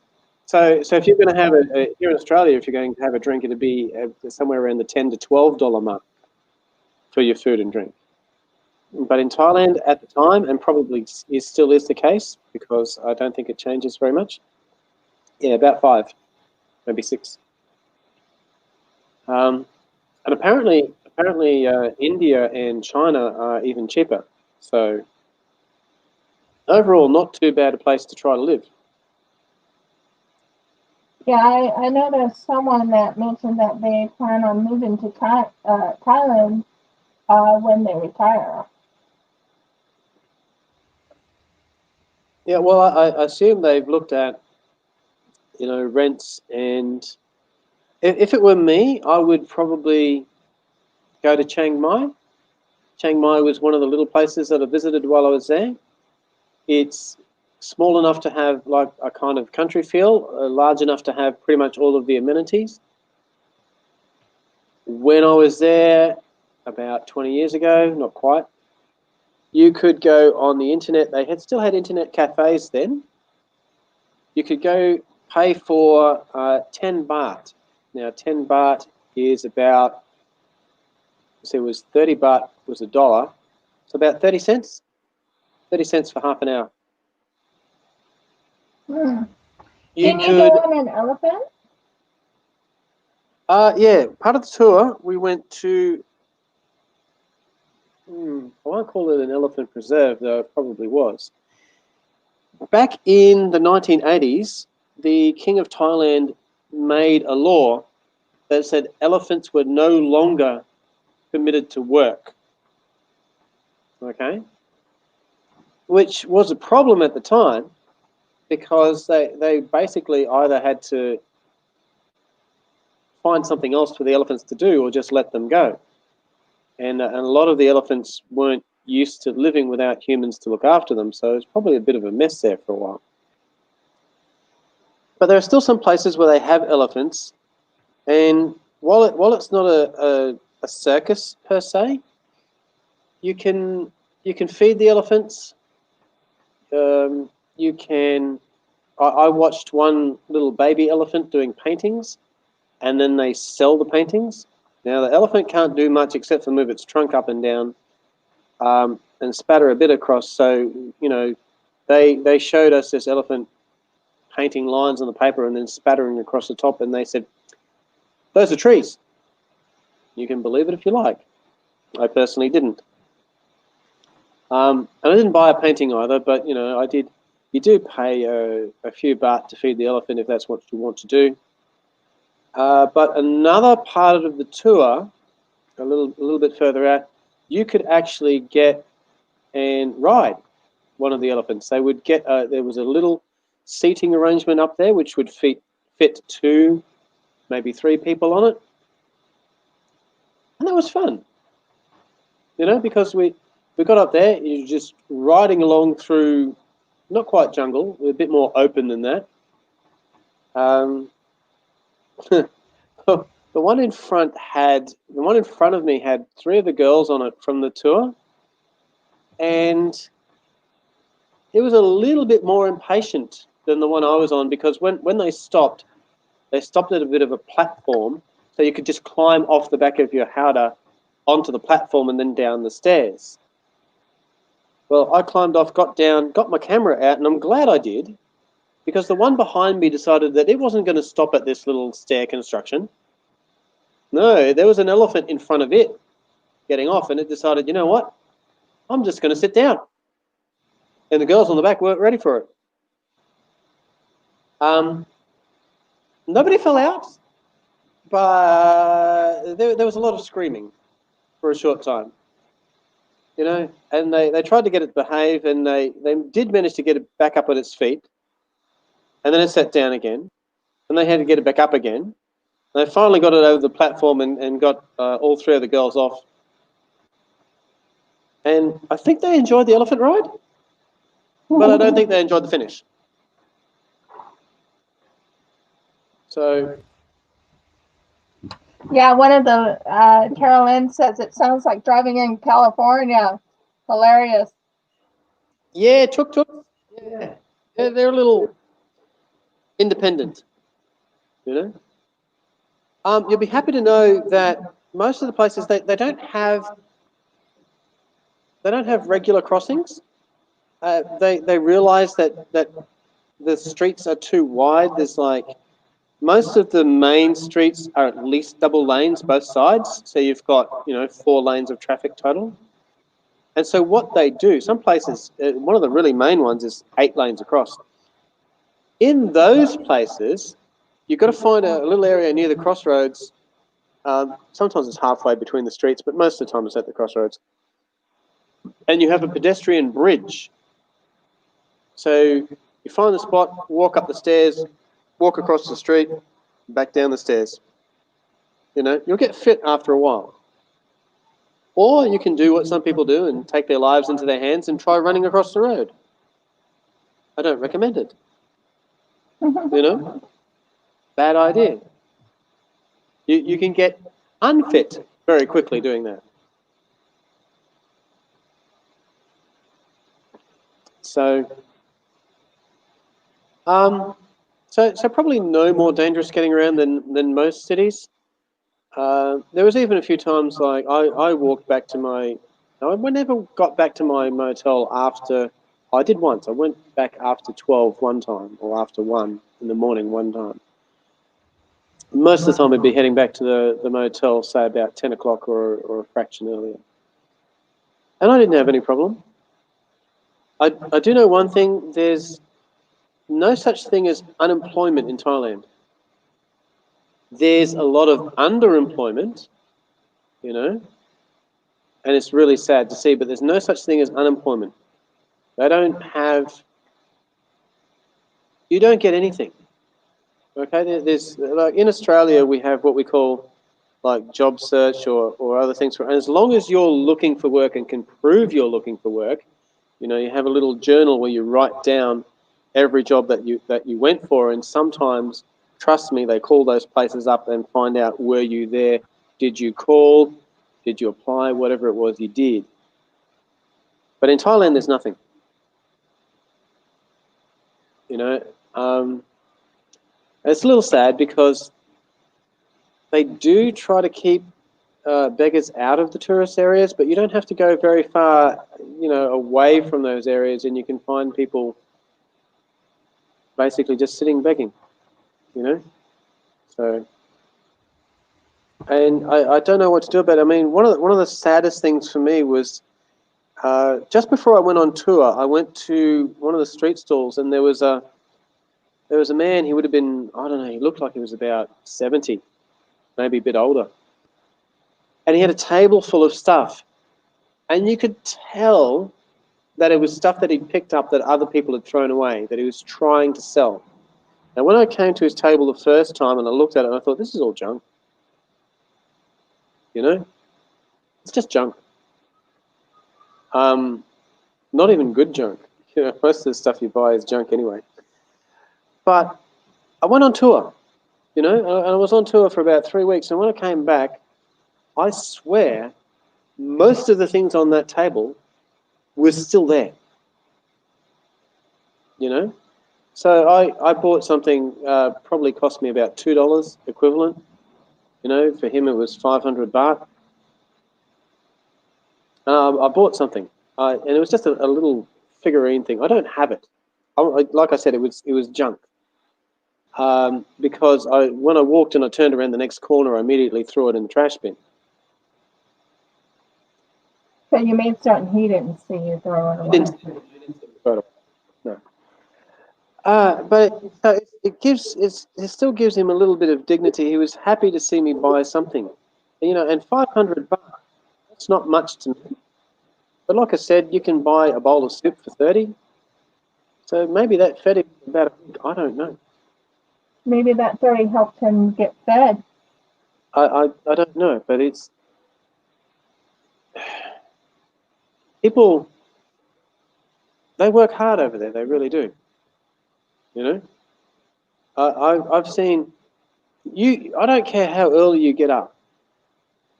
Speaker 2: So if you're going to have here in Australia, if you're going to have a drink, it'd be somewhere around the $10 to $12 mark for your food and drink. But in Thailand at the time, and probably still is the case because I don't think it changes very much. Yeah, about 5, maybe 6. And apparently, India and China are even cheaper. So overall, not too bad a place to try to live.
Speaker 1: Yeah, I know there's someone that mentioned that they plan on moving to Thailand when they retire.
Speaker 2: Yeah, well, I assume they've looked at, rents, and if it were me, I would probably go to Chiang Mai. Chiang Mai was one of the little places that I visited while I was there. It's small enough to have like a kind of country feel, large enough to have pretty much all of the amenities. When I was there about 20 years ago, not quite, you could go on the internet. They still had internet cafes then. You could go pay for 10 baht. Now, 10 baht is about, so it was 30 baht was $1. So about 30 cents. 30 cents for half an hour.
Speaker 1: Hmm.
Speaker 2: You
Speaker 1: Can you go
Speaker 2: could,
Speaker 1: on an elephant?
Speaker 2: yeah, part of the tour, we went to, I won't call it an elephant preserve, though it probably was. Back in the 1980s, the King of Thailand made a law that said elephants were no longer permitted to work. Okay? Which was a problem at the time because they basically either had to find something else for the elephants to do or just let them go. And a lot of the elephants weren't used to living without humans to look after them, so it's probably a bit of a mess there for a while. But there are still some places where they have elephants, and while it's not a circus per se, you can feed the elephants. You can. I watched one little baby elephant doing paintings, and then they sell the paintings. Now the elephant can't do much except for move its trunk up and down, and spatter a bit across. So they showed us this elephant painting lines on the paper and then spattering across the top, and they said, "Those are trees." You can believe it if you like. I personally didn't. And I didn't buy a painting either, but I did. You do pay a few baht to feed the elephant if that's what you want to do. But another part of the tour, a little bit further out, you could actually get and ride one of the elephants. They would get there was a little seating arrangement up there which would fit 2, maybe 3 people on it, and that was fun. Because we got up there, you're just riding along through not quite jungle, a bit more open than that. The one in front of me had 3 of the girls on it from the tour, and it was a little bit more impatient than the one I was on because when they stopped at a bit of a platform, so you could just climb off the back of your howdah onto the platform and then down the stairs. Well, I climbed off, got down, got my camera out, and I'm glad I did, because the one behind me decided that it wasn't going to stop at this little stair construction. No, there was an elephant in front of it getting off, and it decided, you know what? I'm just going to sit down. And the girls on the back weren't ready for it. Nobody fell out, but there was a lot of screaming for a short time. And they tried to get it to behave, and they did manage to get it back up on its feet, and then it sat down again, and they had to get it back up again. They finally got it over the platform and got all 3 of the girls off. And I think they enjoyed the elephant ride, but I don't think they enjoyed the finish. So,
Speaker 1: Yeah, one of the Carolyn says it sounds like driving in California. Hilarious.
Speaker 2: yeah, tuk-tuk. Yeah, they're a little independent, You'll be happy to know that most of the places they don't have regular crossings. They realise that the streets are too wide. There's most of the main streets are at least double lanes both sides, so you've got 4 lanes of traffic total. And so what they do, some places, one of the really main ones is 8 lanes across. In those places, you've got to find a little area near the crossroads. Sometimes it's halfway between the streets, but most of the time it's at the crossroads. And you have a pedestrian bridge. So you find the spot, walk up the stairs, walk across the street, back down the stairs. You'll get fit after a while. Or you can do what some people do and take their lives into their hands and try running across the road. I don't recommend it. Bad idea. You can get unfit very quickly doing that. So probably no more dangerous getting around than most cities. There was even a few times I walked back to I never got back to my motel after I did once. I went back after 12 one time, or after 1 in the morning one time. Most of the time I'd be heading back to the motel, say about 10 o'clock or a fraction earlier. And I didn't have any problem. I do know one thing, there's no such thing as unemployment in Thailand. There's a lot of underemployment, you know, and it's really sad to see, but there's no such thing as unemployment. They don't have, you don't get anything. Okay, there's like in Australia we have what we call like job search or other things. And as long as you're looking for work and can prove you're looking for work, you know, you have a little journal where you write down every job that you went for, and sometimes, trust me, they call those places up and find out, were you there? Did you call? Did you apply? Whatever it was you did. But in Thailand, there's nothing. You know, it's a little sad because they do try to keep beggars out of the tourist areas, but you don't have to go very far, you know, away from those areas, and you can find people basically just sitting begging, you know. So, and I don't know what to do about it. I mean, one of the saddest things for me was just before I went on tour, I went to one of the street stalls, and there was a man. He would have been, I don't know, he looked like he was about 70, maybe a bit older, and he had a table full of stuff, and you could tell that it was stuff that he'd picked up that other people had thrown away, that he was trying to sell. Now, when I came to his table the first time and I looked at it, I thought, this is all junk. You know, it's just junk. Not even good junk. You know, most of the stuff you buy is junk anyway. But I went on tour, you know, and I was on tour for about 3 weeks. And when I came back, I swear most of the things on that table were still there. You know, so I bought something, probably cost me about $2 equivalent. You know, for him it was 500 baht. I bought something, and it was just a little figurine thing. I don't have it. Like I said, it was junk. Because when I walked and I turned around the next corner, I immediately threw it in the trash bin.
Speaker 1: So you made certain he didn't see you throw it away.
Speaker 2: I didn't see the photo. No. But it still gives him a little bit of dignity. He was happy to see me buy something, you know. And 500 baht, that's not much to me. But like I said, you can buy a bowl of soup for 30. So maybe that fed him about a week. I don't know.
Speaker 1: Maybe that 30 helped him get fed.
Speaker 2: I don't know, but it's people. They work hard over there. They really do. You know, I've seen you. I don't care how early you get up.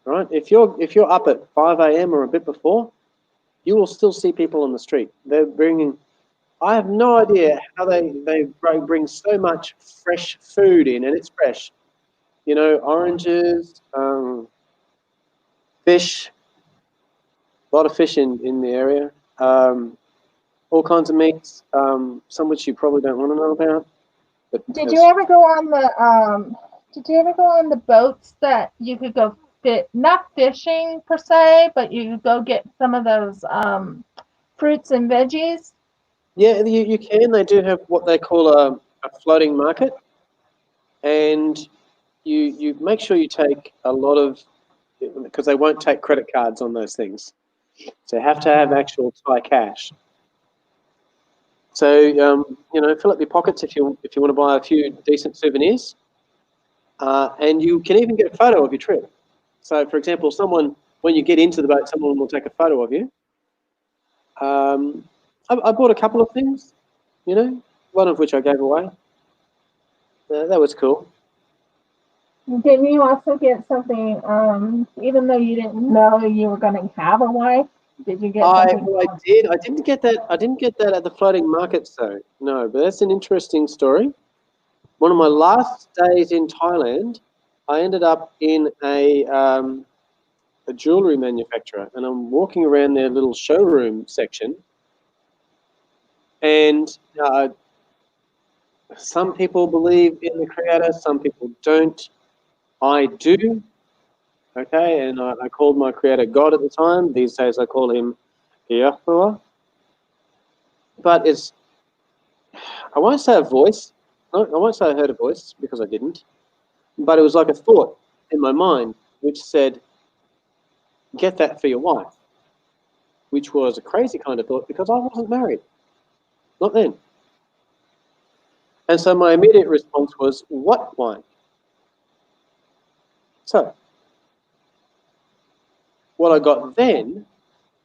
Speaker 2: Right? If you're up at 5 a.m. or a bit before, you will still see people on the street. They're bringing. I have no idea how they bring so much fresh food in, and it's fresh. You know, oranges, fish, a lot of fish in the area, all kinds of meats, some which you probably don't want to know about. But
Speaker 1: Did you ever go on the boats that you could go not fishing per se, but you could go get some of those fruits and veggies?
Speaker 2: yeah, you can. They do have what they call a floating market, and you make sure you take a lot of, because they won't take credit cards on those things. So you have to have actual Thai cash. So you know, fill up your pockets if you want to buy a few decent souvenirs, and you can even get a photo of your trip. So, for example, when you get into the boat, someone will take a photo of you. I bought a couple of things, you know, one of which I gave away. That was cool.
Speaker 1: Didn't you also get something, even though you didn't know you were going to have a wife? Did you get something?
Speaker 2: I did. I didn't get that. I didn't get that at the floating markets, though. No, but that's an interesting story. One of my last days in Thailand, I ended up in a jewelry manufacturer, and I'm walking around their little showroom section, And some people believe in the Creator, some people don't. I do. Okay, and I called my Creator God at the time. These days I call him Rivqyah. But I won't say a voice. No, I won't say I heard a voice because I didn't. But it was like a thought in my mind which said, get that for your wife, which was a crazy kind of thought because I wasn't married. Not then. And so my immediate response was, what wife? So what I got then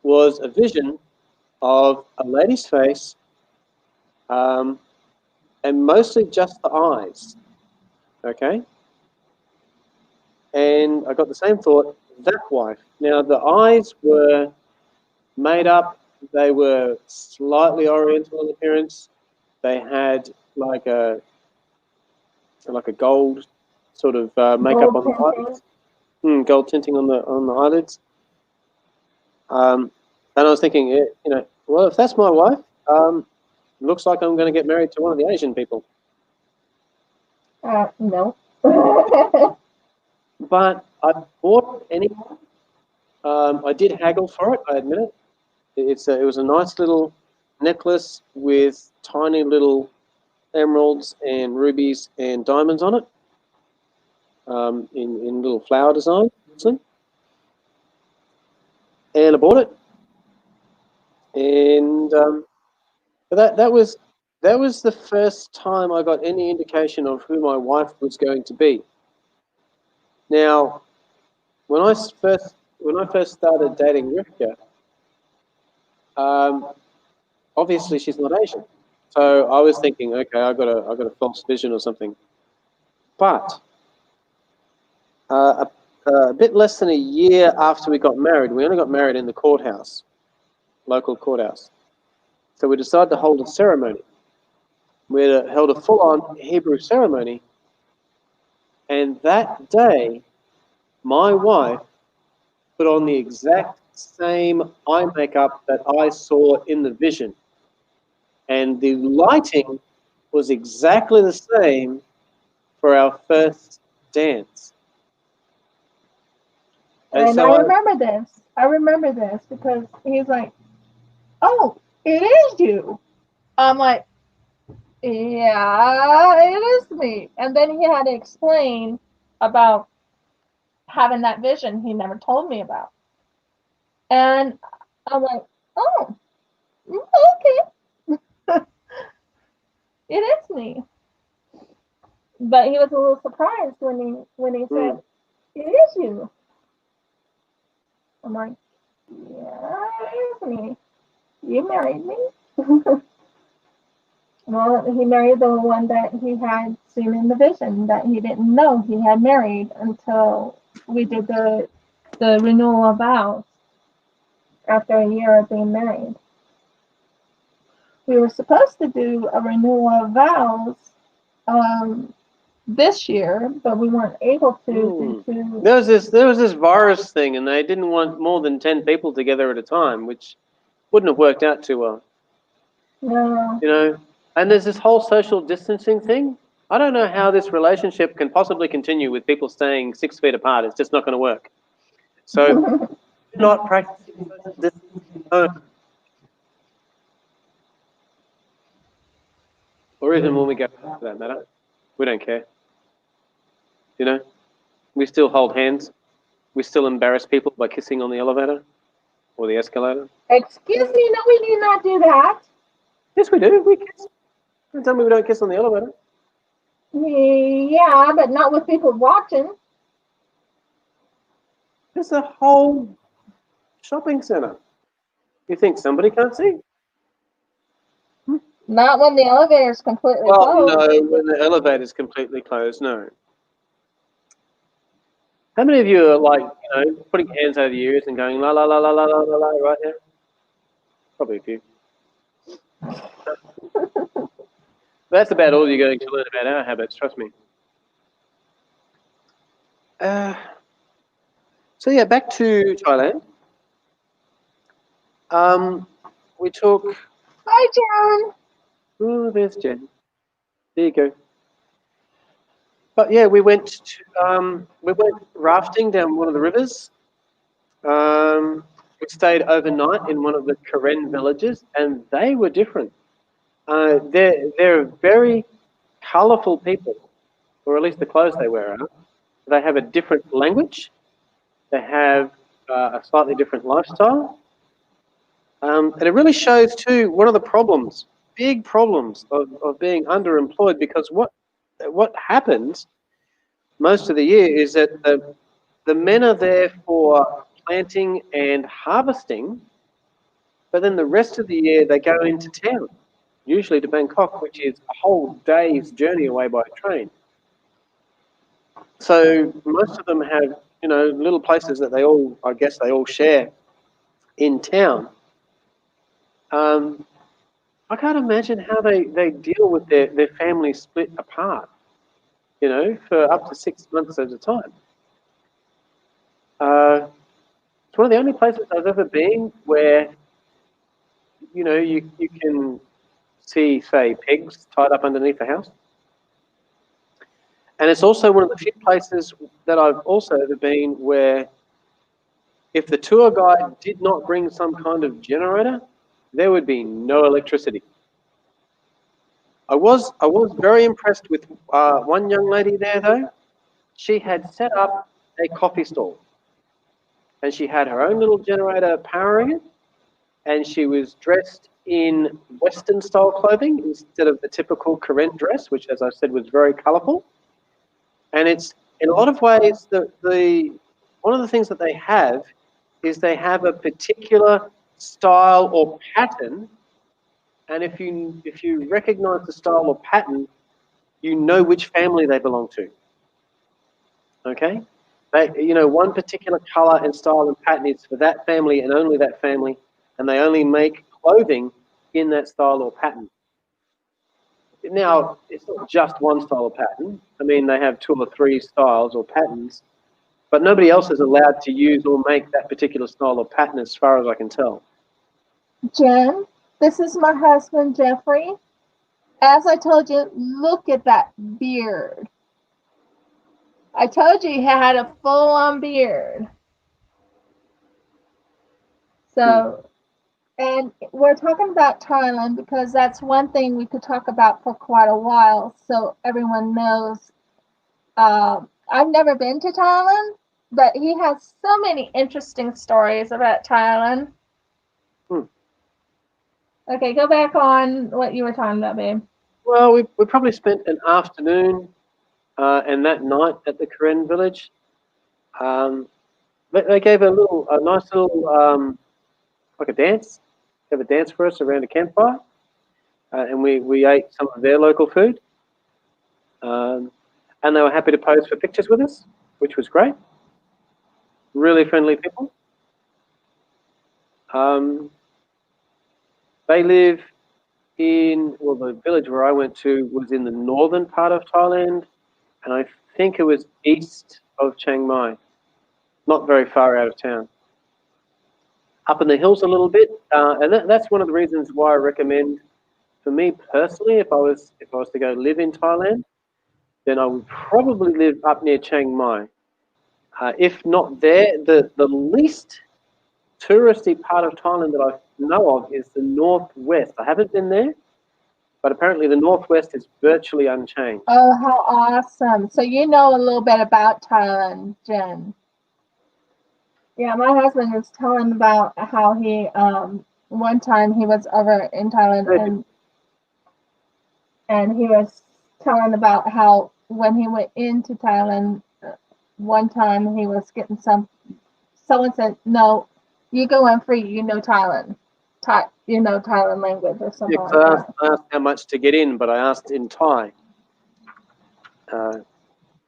Speaker 2: was a vision of a lady's face, and mostly just the eyes. Okay? And I got the same thought, that wife. Now, the eyes were made up. They were slightly oriental in appearance. They had like a gold sort of makeup on the eyelids. Gold tinting on the eyelids. And I was thinking, well, if that's my wife, looks like I'm going to get married to one of the Asian people.
Speaker 1: No.
Speaker 2: But I bought it anyway. I did haggle for it, I admit it. It was a nice little necklace with tiny little emeralds and rubies and diamonds on it, in little flower design, and I bought it. And that was the first time I got any indication of who my wife was going to be. Now, when I first started dating Rivqyah, obviously she's not Asian, so I was thinking, okay, I got a false vision or something. But a bit less than a year after we got married, we only got married in the courthouse, local courthouse. So we decided to hold a ceremony. We held a full-on Hebrew ceremony, and that day, my wife put on the exact same eye makeup that I saw in the vision. And the lighting was exactly the same for our first dance.
Speaker 1: And I remember this. I remember this because he's like, oh, it is you. I'm like, yeah, it is me. And then he had to explain about having that vision he never told me about. And I'm like, oh, okay. It is me. But he was a little surprised when he said, it is you. I'm like, yeah, it is me. You married me. Well, he married the one that he had seen in the vision that he didn't know he had married until we did the renewal of vows after a year of being married. We were supposed to do a renewal of vows this year, but we weren't able to.
Speaker 2: There was this virus thing, and they didn't want more than 10 people together at a time, which wouldn't have worked out too well.
Speaker 1: No.
Speaker 2: And there's this whole social distancing thing. I don't know how this relationship can possibly continue with people staying 6 feet apart. It's just not going to work. So, not practicing social distancing, or even when we go out for that matter, we don't care. We still hold hands. We still embarrass people by kissing on the elevator or the escalator.
Speaker 1: Excuse me, no, we do not do that.
Speaker 2: Yes, we do. We kiss. Don't tell me we don't kiss on the elevator.
Speaker 1: Yeah, but not with people watching.
Speaker 2: There's a whole shopping center. You think somebody can't see?
Speaker 1: Not when the elevator is completely closed.
Speaker 2: No, when the elevator's completely closed, no. How many of you are like, putting hands over your ears and going la la la la la la la la right now? Probably a few. That's about all you're going to learn about our habits, trust me. So yeah, back to Thailand. We took.
Speaker 1: Hi, John.
Speaker 2: Oh, there's Jen. There you go. But yeah, we went rafting down one of the rivers. We stayed overnight in one of the Karen villages, and they were different. They're very colourful people, or at least the clothes they wear are. They have a different language. They have a slightly different lifestyle. And it really shows too one of the problems, big problems of being underemployed, because what happens most of the year is that the men are there for planting and harvesting, but then the rest of the year they go into town, usually to Bangkok, which is a whole day's journey away by train. So most of them have, little places that I guess they all share in town. I can't imagine how they deal with their family split apart, for up to 6 months at a time. It's one of the only places I've ever been where, you can see, say, pigs tied up underneath the house. And it's also one of the few places that I've also ever been where if the tour guide did not bring some kind of generator, there would be no electricity. I was very impressed with one young lady there, though. She had set up a coffee stall, and she had her own little generator powering it, and she was dressed in Western style clothing instead of the typical Karen dress, which, as I said, was very colourful. And it's in a lot of ways one of the things that they have is they have a particular style or pattern, and if you recognise the style or pattern, you know which family they belong to. Okay, one particular colour and style and pattern is for that family and only that family, and they only make clothing in that style or pattern. Now, it's not just one style or pattern. I mean, they have 2 or 3 styles or patterns, but nobody else is allowed to use or make that particular style or pattern as far as I can tell.
Speaker 1: Jen, this is my husband, Jeffrey. As I told you, look at that beard. I told you he had a full-on beard. So, and we're talking about Thailand because that's one thing we could talk about for quite a while, so everyone knows. I've never been to Thailand, but he has so many interesting stories about Thailand. Okay, go back on what you were talking about, babe.
Speaker 2: Well, we probably spent an afternoon and that night at the Karen village. They gave a nice little, like a dance. They have a dance for us around a campfire, and we ate some of their local food. And they were happy to pose for pictures with us, which was great. Really friendly people. They live the village where I went to was in the northern part of Thailand, and I think it was east of Chiang Mai, not very far out of town. Up in the hills a little bit, and that's one of the reasons why I recommend, for me personally, if I was to go live in Thailand, then I would probably live up near Chiang Mai. If not there, the least touristy part of Thailand that I know of is the northwest. I haven't been there, but apparently the northwest is virtually unchanged.
Speaker 1: Oh, how awesome. So you know a little bit about Thailand, Jen. Yeah, my husband was telling about how he one time he was over in Thailand and he was telling about how when he went into Thailand one time he was getting someone said, "No, you go in free, you know Thailand. Thailand language or something like that."
Speaker 2: I asked how much to get in, but I asked in Thai.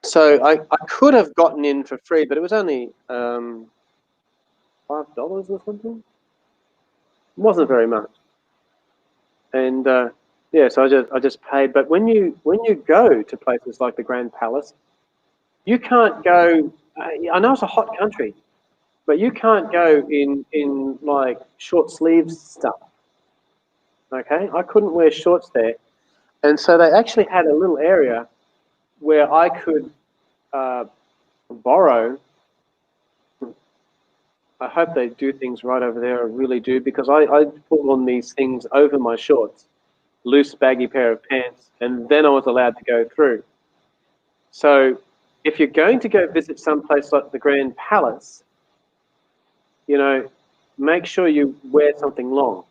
Speaker 2: So I could have gotten in for free, but it was only $5 or something. It wasn't very much, and so I just paid. But when you go to places like the Grand Palace, you can't go. I know it's a hot country, but you can't go in like short sleeves stuff. Okay, I couldn't wear shorts there, and so they actually had a little area where I could borrow. I hope they do things right over there. I really do, because I put on these things over my shorts, loose baggy pair of pants, and then I was allowed to go through. So if you're going to go visit some place like the Grand Palace, you know, make sure you wear something long,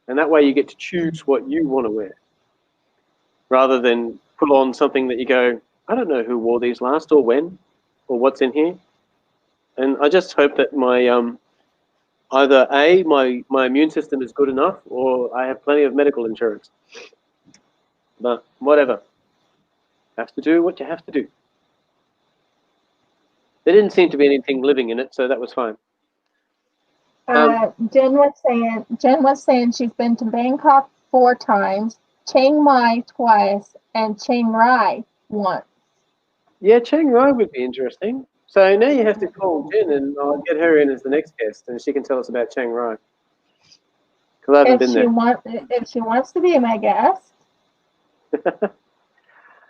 Speaker 2: and that way you get to choose what you want to wear, rather than put on something that you go, I don't know who wore these last or when or what's in here. And I just hope that my either A, my immune system is good enough, or I have plenty of medical insurance. But whatever. Have to do what you have to do. There didn't seem to be anything living in it, so that was fine.
Speaker 1: Jen was saying she's been to Bangkok 4 times, Chiang Mai twice, and Chiang Rai once.
Speaker 2: Yeah, Chiang Rai would be interesting. So now you have to call Jen, and I'll get her in as the next guest, and she can tell us about Chiang Rai. Because I haven't been there.
Speaker 1: If she wants to be my guest.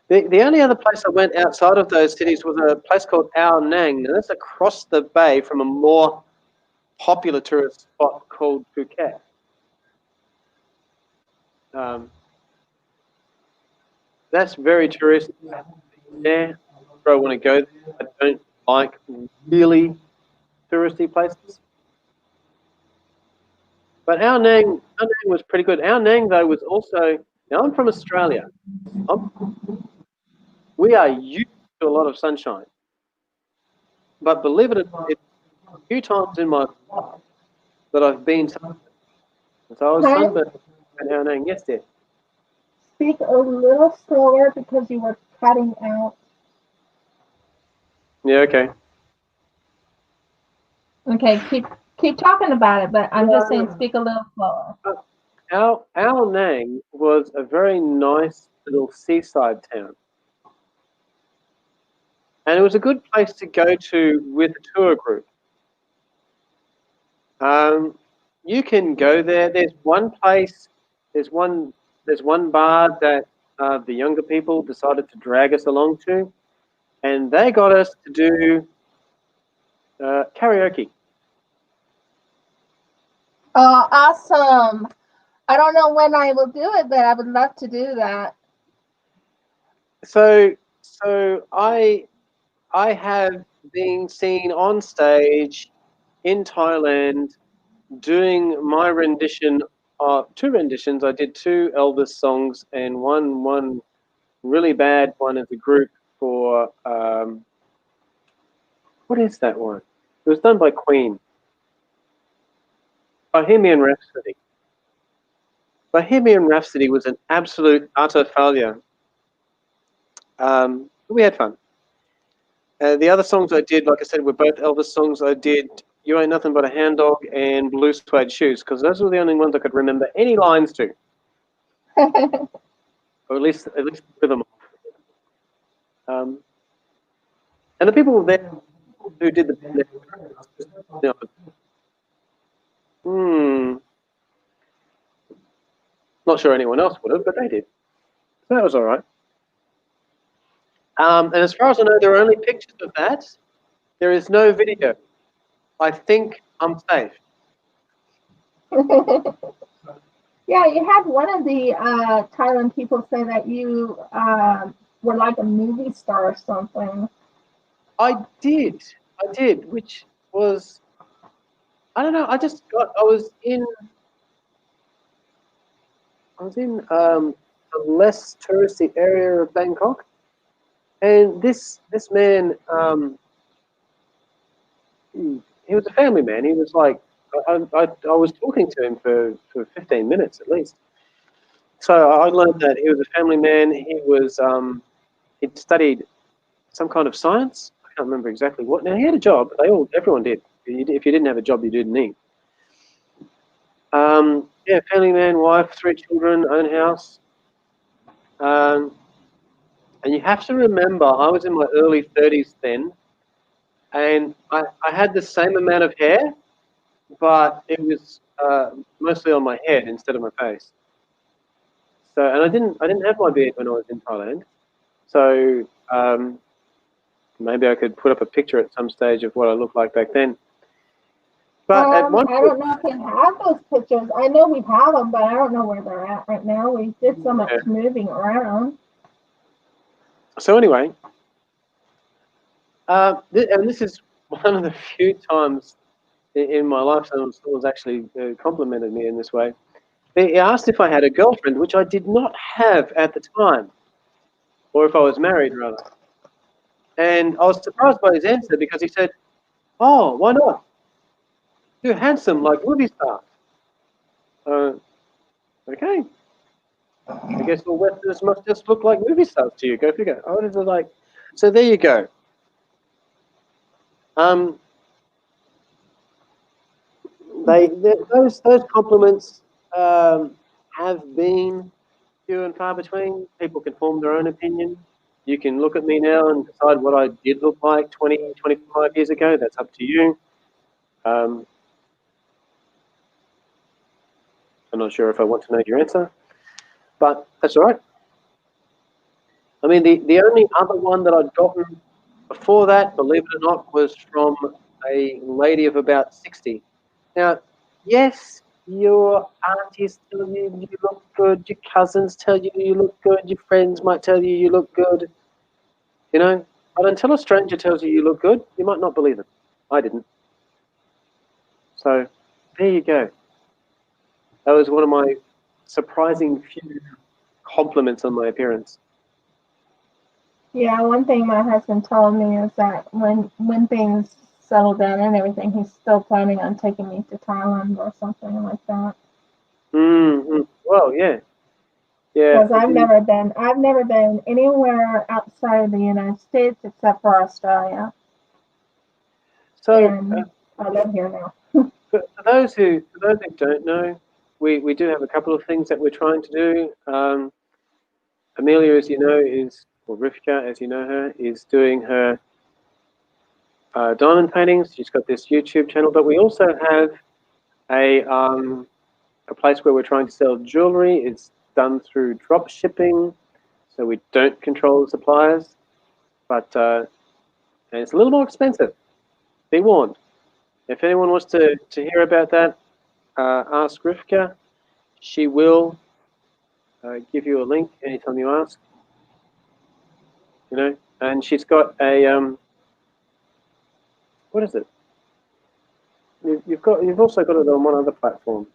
Speaker 2: The only other place I went outside of those cities was a place called Ao Nang. Now that's across the bay from a more popular tourist spot called Phuket. That's very touristy there. I want to go there. I don't like really touristy places. But Ao Nang was pretty good. Ao Nang, though, was also... Now, I'm from Australia. We are used to a lot of sunshine. But believe it or not, it's a few times in my life that I've been sunburned. So I was sunburned at Ao Nang. Yes, dear.
Speaker 1: Speak a little slower because you were cutting out.
Speaker 2: Yeah, okay.
Speaker 1: Okay, keep talking about it, but I'm just saying speak a little slower.
Speaker 2: Ao Nang was a very nice little seaside town. And it was a good place to go to with a tour group. You can go there. There's one place, there's one bar that the younger people decided to drag us along to, and they got us to do karaoke.
Speaker 1: Oh, awesome. I don't know when I will do it, but I would love to do that.
Speaker 2: So I have been seen on stage in Thailand doing my rendition of 2 renditions. I did 2 Elvis songs and one really bad one as a group for what is that one? It was done by Queen. Bohemian Rhapsody. Bohemian Rhapsody was an absolute utter failure. We had fun. The other songs I did, like I said, were both Elvis songs. I did You Ain't Nothing But a Hound Dog and Blue Suede Shoes, because those were the only ones I could remember any lines to. Or at least rhythm. And the people there who did not sure anyone else would have, but they did. So that was all right. And as far as I know, there are only pictures of that. There is no video. I think I'm safe.
Speaker 1: Yeah, you had one of the Thailand people say that you were like a movie star or something.
Speaker 2: I did, which was, I don't know, I was in a less touristy area of Bangkok, and this man, he was a family man. He was like, I was talking to him for 15 minutes at least. So I learned that he was a family man. He'd studied some kind of science. I can't remember exactly what. Now he had a job. Everyone did. If you didn't have a job, you didn't eat. Yeah, family man, wife, 3 children, own house. And you have to remember, I was in my early 30s then, and I had the same amount of hair, but it was mostly on my head instead of my face. So, and I didn't have my beard when I was in Thailand. So maybe I could put up a picture at some stage of what I looked like back then. But at one
Speaker 1: I don't know if we have those pictures. I know we have them, but I don't know where they're at right now. We did so much moving around.
Speaker 2: So anyway, and this is one of the few times in my life someone's actually complimented me in this way. He asked if I had a girlfriend, which I did not have at the time, or if I was married, rather. And I was surprised by his answer because he said, "Oh, why not? You're handsome like movie stars." Okay. I guess all Westerners must just look like movie stars to you. Go figure. I was like, so there you go. Those compliments have been few and far between. People can form their own opinion. You can look at me now and decide what I did look like 20, 25 years ago. That's up to you. I'm not sure if I want to know your answer, but that's all right. I mean, the only other one that I'd gotten before that, believe it or not, was from a lady of about 60. Now, yes, your aunties tell you you look good, your cousins tell you you look good, your friends might tell you you look good, you know. But until a stranger tells you you look good, you might not believe them. I didn't. So, there you go. That was one of my surprising few compliments on my appearance.
Speaker 1: Yeah, one thing my husband told me is that when things settle down and everything, he's still planning on taking me to Thailand or something like that.
Speaker 2: Mm-hmm. Well, yeah. Yeah.
Speaker 1: Because I've never been anywhere outside of the United States except for Australia,
Speaker 2: So,
Speaker 1: and I live here now.
Speaker 2: for those who don't know, we do have a couple of things that we're trying to do. Amelia, as you know, or Rivqyah, as you know her, is doing her diamond paintings. She's got this YouTube channel, but we also have a place where we're trying to sell jewelry. It's done through drop shipping, so we don't control the suppliers, but and it's a little more expensive. Be warned. If anyone wants to hear about that, ask Rivqyah. She will give you a link anytime you ask. You know, and she's got a what is it? You've also got it on one other platform.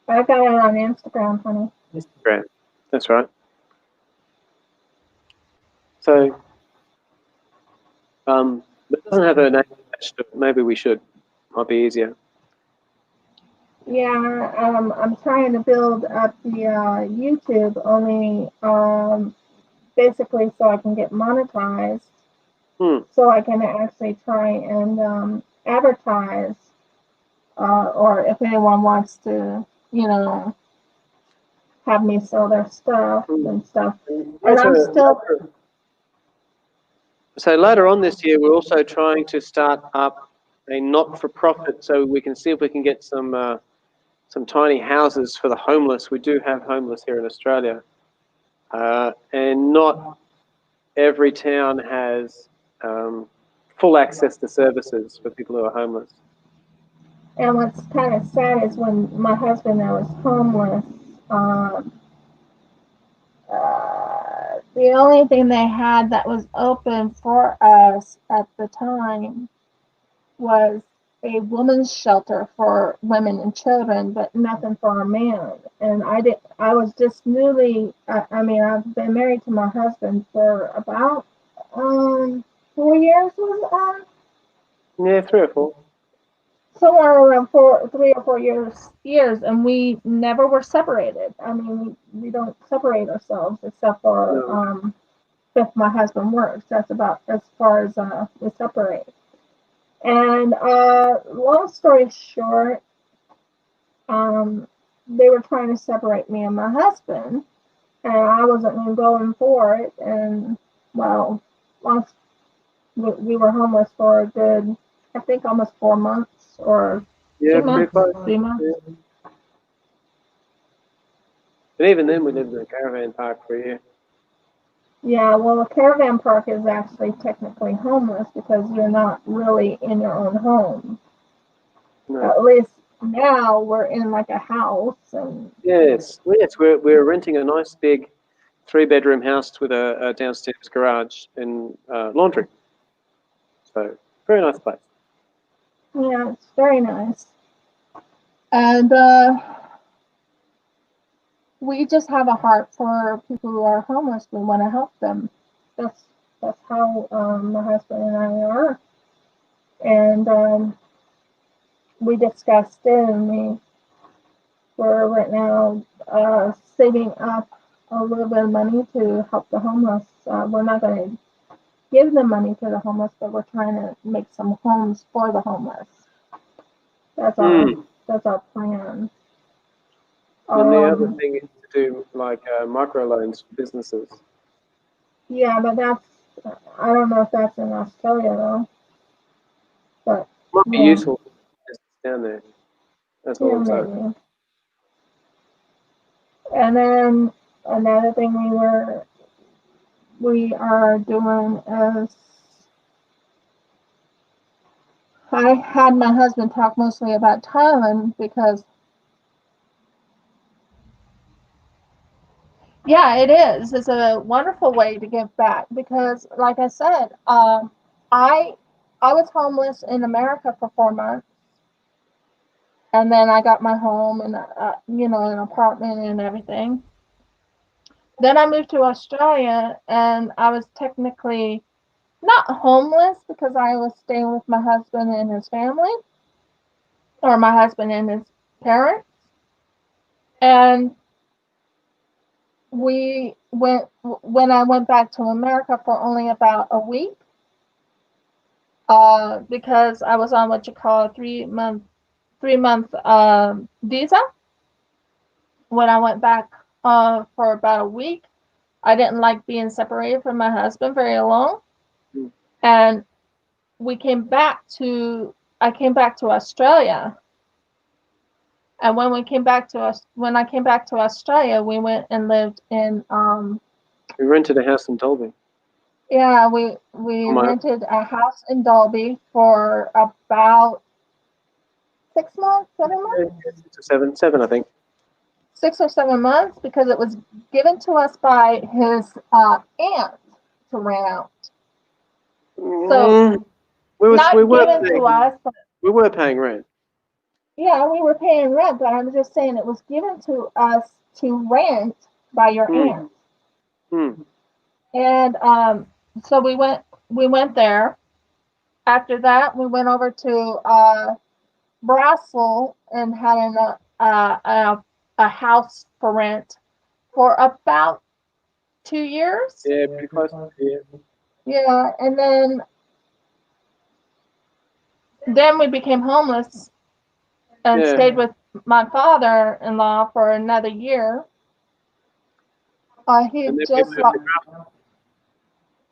Speaker 1: I got it on Instagram, honey.
Speaker 2: Instagram. That's right. So, it doesn't have her name attached to it. Maybe we should. Might be easier.
Speaker 1: Yeah, I'm trying to build up the YouTube only basically so I can get monetized, so I can actually try and advertise, or if anyone wants to, have me sell their stuff and stuff. And I'm still.
Speaker 2: So later on this year, we're also trying to start up a not-for-profit, so we can see if we can get some tiny houses for the homeless. We do have homeless here in Australia, and not every town has full access to services for people who are homeless.
Speaker 1: And what's kind of sad is when my husband was homeless, the only thing they had that was open for us at the time was a women's shelter for women and children, but nothing for a man. And I was just newly. I've been married to my husband for about 4 years. Was it?
Speaker 2: Yeah, 3 or 4.
Speaker 1: Somewhere around 3 or 4 years, and we never were separated. I mean, we don't separate ourselves except for if my husband works. That's about as far as we separate. And long story short, they were trying to separate me and my husband, and I wasn't going for it. And well, once we were homeless for a good, I think, almost 4 months or 2 months, 3 months.
Speaker 2: But even then, we lived in a caravan park for a year.
Speaker 1: Yeah, well, a caravan park is actually technically homeless because you're not really in your own home.
Speaker 2: No.
Speaker 1: At least now we're in like a house and
Speaker 2: Yes, we're renting a nice big 3-bedroom house with a downstairs garage and laundry. So very nice place.
Speaker 1: yeah, it's very nice. And we just have a heart for people who are homeless. We want to help them. That's how my husband and I are. And we discussed it, and we're right now saving up a little bit of money to help the homeless. We're not going to give them money to the homeless, but we're trying to make some homes for the homeless. That's our plan.
Speaker 2: And the other thing is to do like microloans for businesses.
Speaker 1: Yeah, but I don't know if that's in Australia though. But
Speaker 2: Might be
Speaker 1: yeah,
Speaker 2: useful for businesses down there. That's all
Speaker 1: yeah,
Speaker 2: I'm saying.
Speaker 1: maybe. And then another thing we are doing is I had my husband talk mostly about Thailand because yeah, it is. It's a wonderful way to give back because, like I said, I was homeless in America for 4 months, and then I got my home and an apartment and everything. Then I moved to Australia, and I was technically not homeless because I was staying with my husband and his family, or my husband and his parents, and we went when I went back to America for only about a week, because I was on what you call a 3-month visa. When I went back for about a week, I didn't like being separated from my husband very long,
Speaker 2: Mm.
Speaker 1: and we came back to I came back to Australia. And when I came back to Australia, we went and lived in
Speaker 2: We rented a house in Dolby.
Speaker 1: yeah, we
Speaker 2: On my
Speaker 1: rented a house in Dalby for about 6 months, 7 months,
Speaker 2: 7, I think.
Speaker 1: 6 or 7 months, because it was given to us by his aunt to rent out. So
Speaker 2: Mm, we
Speaker 1: not
Speaker 2: were
Speaker 1: given to
Speaker 2: paying
Speaker 1: us, but
Speaker 2: we were paying rent.
Speaker 1: yeah, we were paying rent. But I'm just saying it was given to us to rent by your
Speaker 2: Mm,
Speaker 1: aunt.
Speaker 2: mm.
Speaker 1: And so we went there. After that, we went over to Brussels and had a house for rent for about 2 years.
Speaker 2: Yeah, pretty close to here.
Speaker 1: Yeah, and then we became homeless and
Speaker 2: Yeah.
Speaker 1: stayed with my father-in-law for another year. He
Speaker 2: And then we
Speaker 1: just
Speaker 2: moved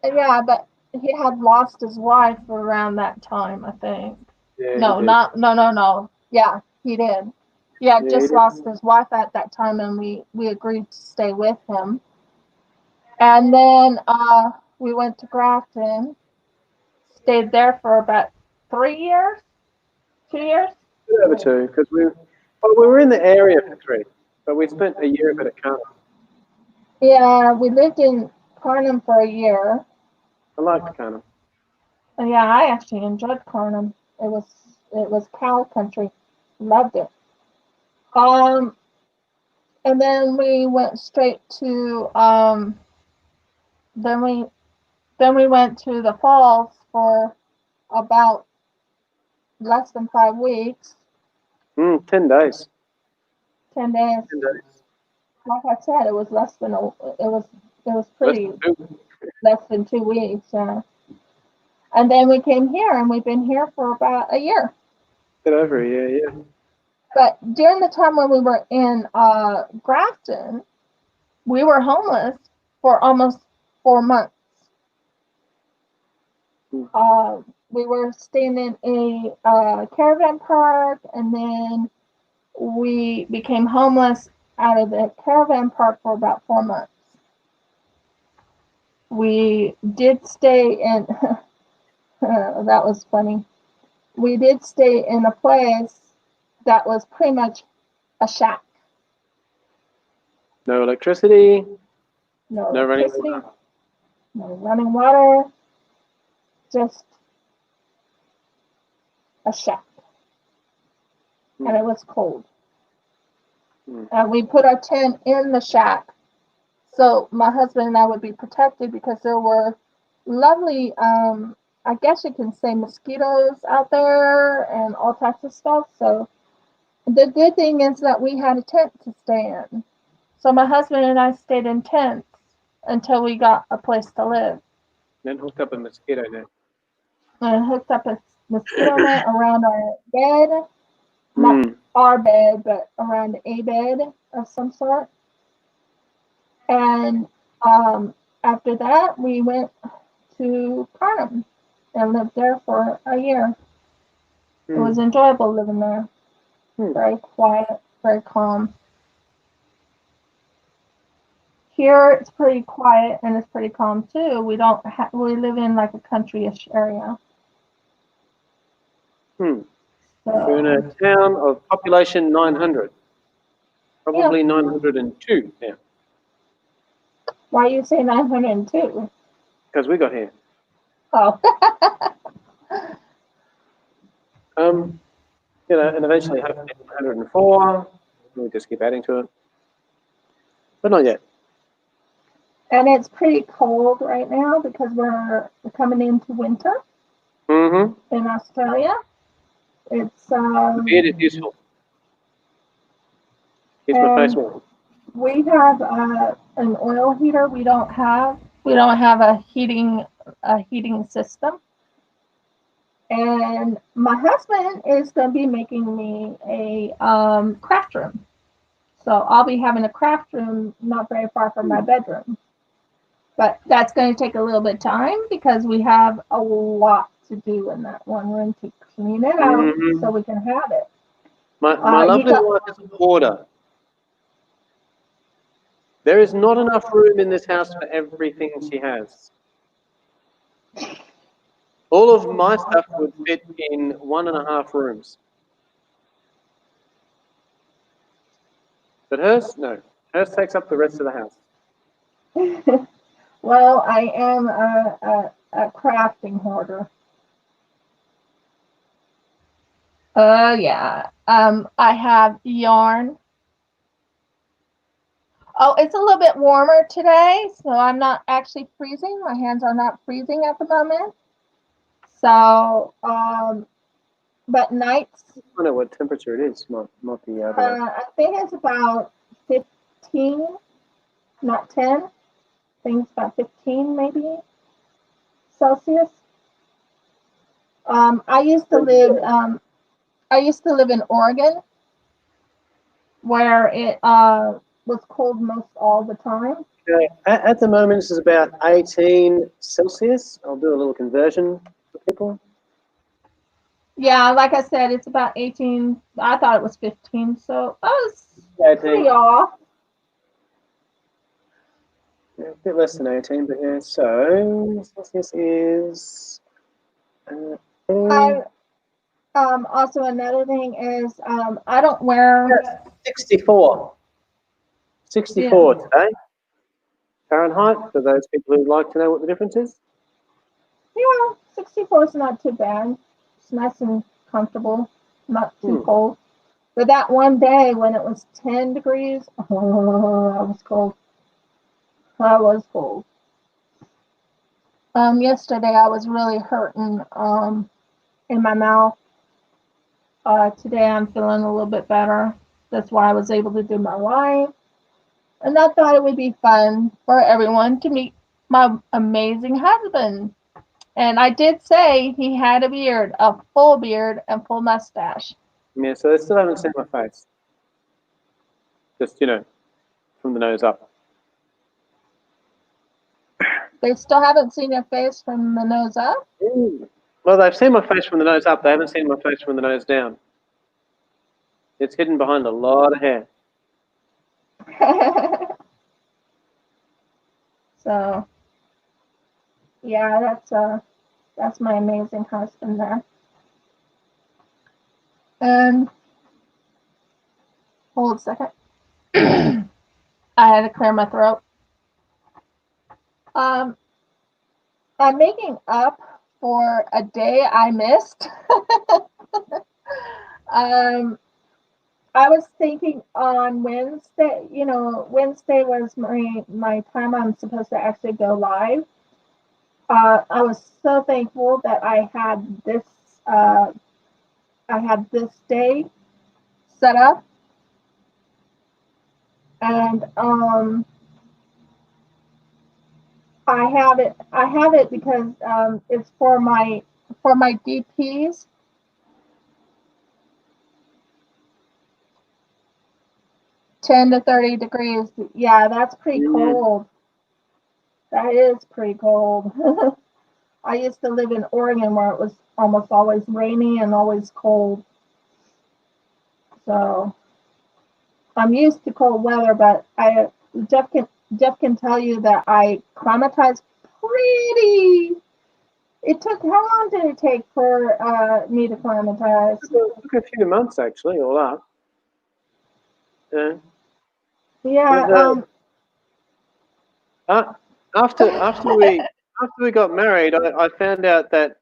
Speaker 2: to
Speaker 1: yeah, but he had lost his wife around that time, I think.
Speaker 2: Yeah, he
Speaker 1: No,
Speaker 2: did.
Speaker 1: not no, no, no. Yeah, he did. Yeah,
Speaker 2: Yeah, he
Speaker 1: just
Speaker 2: did.
Speaker 1: lost his wife at that time, and we agreed to stay with him. And then we went to Grafton, stayed there for about 3 years, 2 years.
Speaker 2: Over 2, because we were in the area for 3, but we spent a year of it at Cardiff.
Speaker 1: Yeah, we lived in Carnham for a year.
Speaker 2: I liked Cardiff.
Speaker 1: And yeah, I actually enjoyed Carnham. It was cow country. Loved it. Um, and then we went straight to then we went to the falls for about less than 5 weeks,
Speaker 2: 10 days.
Speaker 1: 10 days.
Speaker 2: 10 days.
Speaker 1: Like I said, it was
Speaker 2: Less
Speaker 1: pretty
Speaker 2: than 2.
Speaker 1: less than 2 weeks. And then we came here, and we've been here for about a year.
Speaker 2: Bit over a year, yeah.
Speaker 1: But during the time when we were in Grafton, we were homeless for almost 4 months. We were staying in a caravan park, and then we became homeless out of the caravan park for about 4 months. We did stay in, that was funny. We did stay in a place that was pretty much a shack.
Speaker 2: No electricity.
Speaker 1: No
Speaker 2: No running
Speaker 1: electricity,
Speaker 2: water.
Speaker 1: no running water, just a shack. And it was cold. And we put our tent in the shack so my husband and I would be protected because there were lovely, I guess you can say, mosquitoes out there and all types of stuff. So the good thing is that we had a tent to stay in. So my husband and I stayed in tents until we got a place to live.
Speaker 2: Then hooked up a mosquito net.
Speaker 1: And hooked up a mosquito net around our bed. Not our bed, but around a bed of some sort. And after that, we went to Carnum and lived there for a year. It was enjoyable living there. Very quiet, very calm. Here it's pretty quiet and it's pretty calm too. We live in like a country-ish area. So,
Speaker 2: we're in a town of population 900. Probably 902 now.
Speaker 1: Why you say 902?
Speaker 2: Because we got here.
Speaker 1: Oh.
Speaker 2: And eventually hopefully 104. We'll just keep adding to it. But not yet.
Speaker 1: And it's pretty cold right now because we're coming into winter in Australia. It's
Speaker 2: the beard is useful. Keeps my face warm.
Speaker 1: We have an oil heater. We don't have a heating system. And my husband is going to be making me a craft room. So I'll be having a craft room not very far from my bedroom. But that's going to take a little bit of time because we have a lot to do in that one room to clean it out so we can have it.
Speaker 2: My lovely wife is a hoarder. There is not enough room in this house for everything she has. All of my stuff would fit in 1.5 rooms. But hers, no. Hers takes up the rest of the house.
Speaker 1: Well, I am a crafting hoarder. Oh, yeah. I have yarn. Oh, it's a little bit warmer today, so I'm not actually freezing. My hands are not freezing at the moment. So, but nights.
Speaker 2: I don't know what temperature it is. Not the other way.
Speaker 1: I think it's about 15, not 10. I think it's about 15 maybe Celsius. I used to live in Oregon, where it was cold most all the time.
Speaker 2: At the moment, this is about 18 Celsius. I'll do a little conversion for people.
Speaker 1: Yeah, like I said, it's about 18. I thought it was 15, so I was pretty off.
Speaker 2: Yeah, a bit less than 18, but yeah, so Celsius is...
Speaker 1: Also, another thing is I don't wear...
Speaker 2: 64. 64 today. Fahrenheit, for those people who'd like to know what the difference is.
Speaker 1: Yeah, 64 is not too bad. It's nice and comfortable, not too cold. But that one day when it was 10 degrees, oh, I was cold. I was cold. Yesterday I was really hurting in my mouth. Today I'm feeling a little bit better. That's why I was able to do my live. And I thought it would be fun for everyone to meet my amazing husband. And I did say he had a beard, a full beard and full mustache.
Speaker 2: Yeah, so they still haven't seen my face. Just, from the nose up.
Speaker 1: They still haven't seen your face from the nose up?
Speaker 2: Well, they've seen my face from the nose up. They haven't seen my face from the nose down. It's hidden behind a lot of hair.
Speaker 1: So, yeah, that's my amazing husband there. And hold a second. I had to clear my throat. I'm making up for a day I missed. I was thinking on Wednesday, Wednesday was my time I'm supposed to actually go live. I was so thankful that I had this day set up, and I have it because it's for my DPs. 10 to 30 degrees. Yeah, that's pretty cold. That is pretty cold. I used to live in Oregon where it was almost always rainy and always cold. So I'm used to cold weather, but Jeff can tell you that I climatized pretty. It took, how long did it take for me to climatize?
Speaker 2: It took a few months actually, all up. Yeah.
Speaker 1: Yeah.
Speaker 2: After we got married, I found out that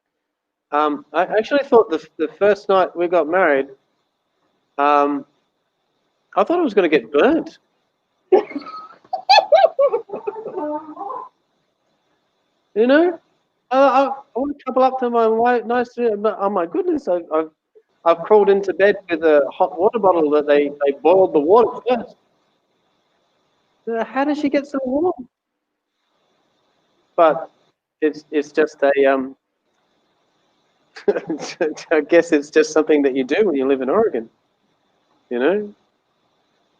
Speaker 2: I actually thought the first night we got married, I thought I was going to get burnt. You know, I want to couple up to my wife, nice to, but oh my goodness, I've crawled into bed with a hot water bottle that they boiled the water first. How does she get so warm? But it's just a I guess it's just something that you do when you live in Oregon. You know,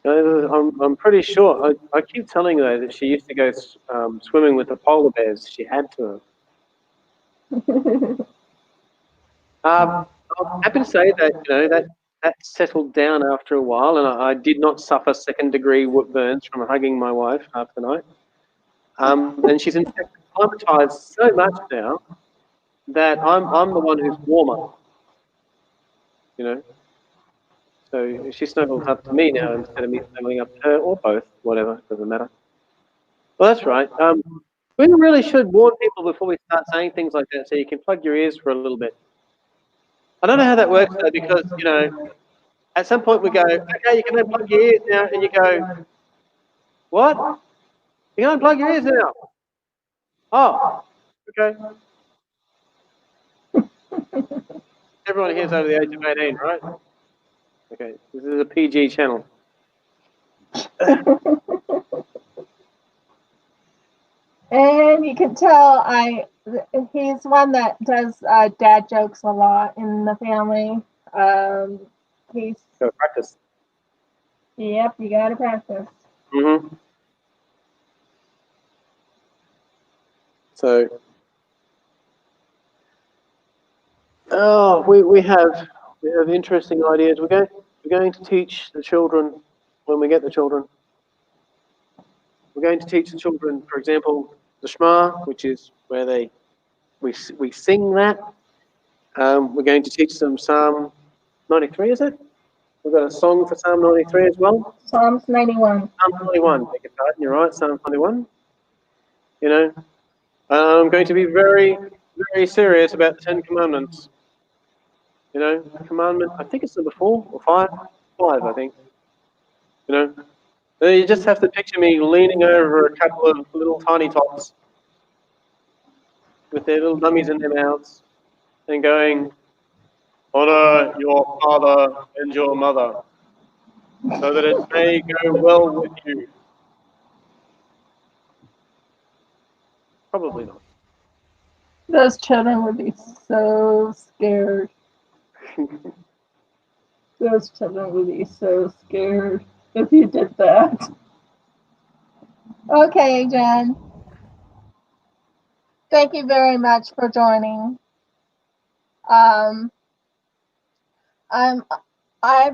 Speaker 2: I'm pretty sure. I keep telling her that she used to go swimming with the polar bears. She had to. I'm happy to say that that settled down after a while, and I did not suffer second-degree wood burns from hugging my wife half the night. And she's in fact acclimatized so much now that I'm the one who's warmer. You know, so she snuggles up to me now instead of me snuggling up to her, or both, whatever, doesn't matter. Well, that's right. We really should warn people before we start saying things like that, so you can plug your ears for a little bit. I don't know how that works though, because at some point we go, okay, you can unplug your ears now, and you go, what? You can unplug your ears now. Oh, okay. Everyone here is over the age of 18, right? Okay, this is a PG channel.
Speaker 1: And you can tell he's one that does dad jokes a lot in the family. He's
Speaker 2: Go practice.
Speaker 1: Yep, you gotta practice.
Speaker 2: Mm-hmm. So, we have interesting ideas. We're going to teach the children when we get the children. We're going to teach the children, for example, the Shema, which is where we sing that. We're going to teach them Psalm 93, is it? We've got a song for Psalm 93 as well.
Speaker 1: Psalms 91.
Speaker 2: Psalm 91, beg your pardon, you're right, Psalm 91. I'm going to be very, very serious about the Ten Commandments. Commandment, I think it's number 4 or 5. 5, I think. You just have to picture me leaning over a couple of little tiny tots with their little dummies in their mouths and going, honor your father and your mother, so that it may go well with you. Probably not.
Speaker 1: Those children would be so scared. Those children would be so scared if you did that. Okay, Jen. Thank you very much for joining. I've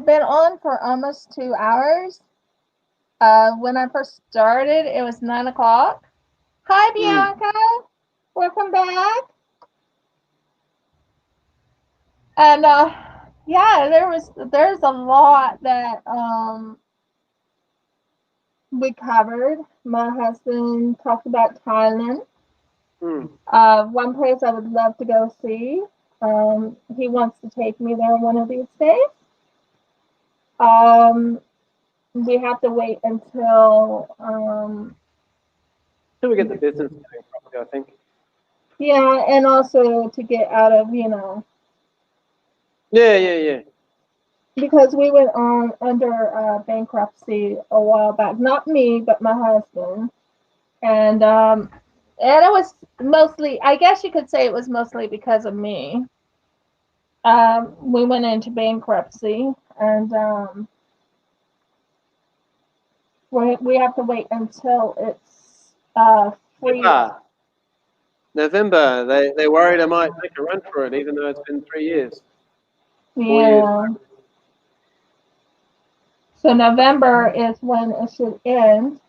Speaker 1: been on for almost 2 hours. When I first started, it was 9 o'clock. Hi,
Speaker 2: Mm.
Speaker 1: Bianca. Welcome back. And yeah, there's a lot that we covered. My husband talked about Thailand.
Speaker 2: Mm.
Speaker 1: One place I would love to go see. He wants to take me there one of these days. Um, we have to wait until
Speaker 2: Till we get the business going properly, I think.
Speaker 1: yeah, and also to get out of
Speaker 2: Yeah.
Speaker 1: because we went on under bankruptcy a while back. Not me, but my husband, and it was mostly, I guess you could say it was mostly because of me. We went into bankruptcy, and we have to wait until it's free.
Speaker 2: November. They're worried I might make a run for it, even though it's been 3 years, 4 years.
Speaker 1: Yeah. So November is when it should end,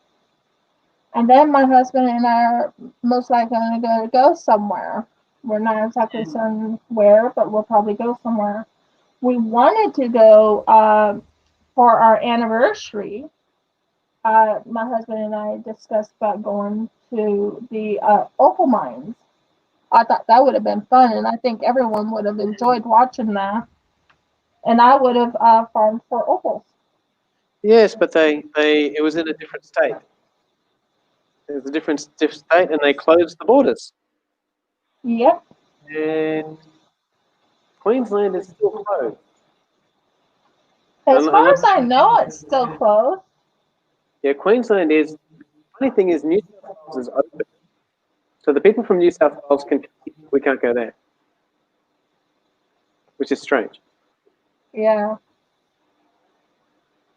Speaker 1: and then my husband and I are most likely going to go somewhere. We're not exactly certain where, but we'll probably go somewhere. We wanted to go for our anniversary. My husband and I discussed about going to the opal mines. I thought that would have been fun, and I think everyone would have enjoyed watching that. And I would have farmed for opals.
Speaker 2: Yes, but it was in a different state. It was a different state, and they closed the borders.
Speaker 1: Yep.
Speaker 2: And Queensland is still closed.
Speaker 1: As far
Speaker 2: Unless,
Speaker 1: as I know, it's still closed.
Speaker 2: yeah, Queensland is. Funny thing is, New South Wales is open, so the people from New South Wales can. We can't go there, which is strange.
Speaker 1: Yeah.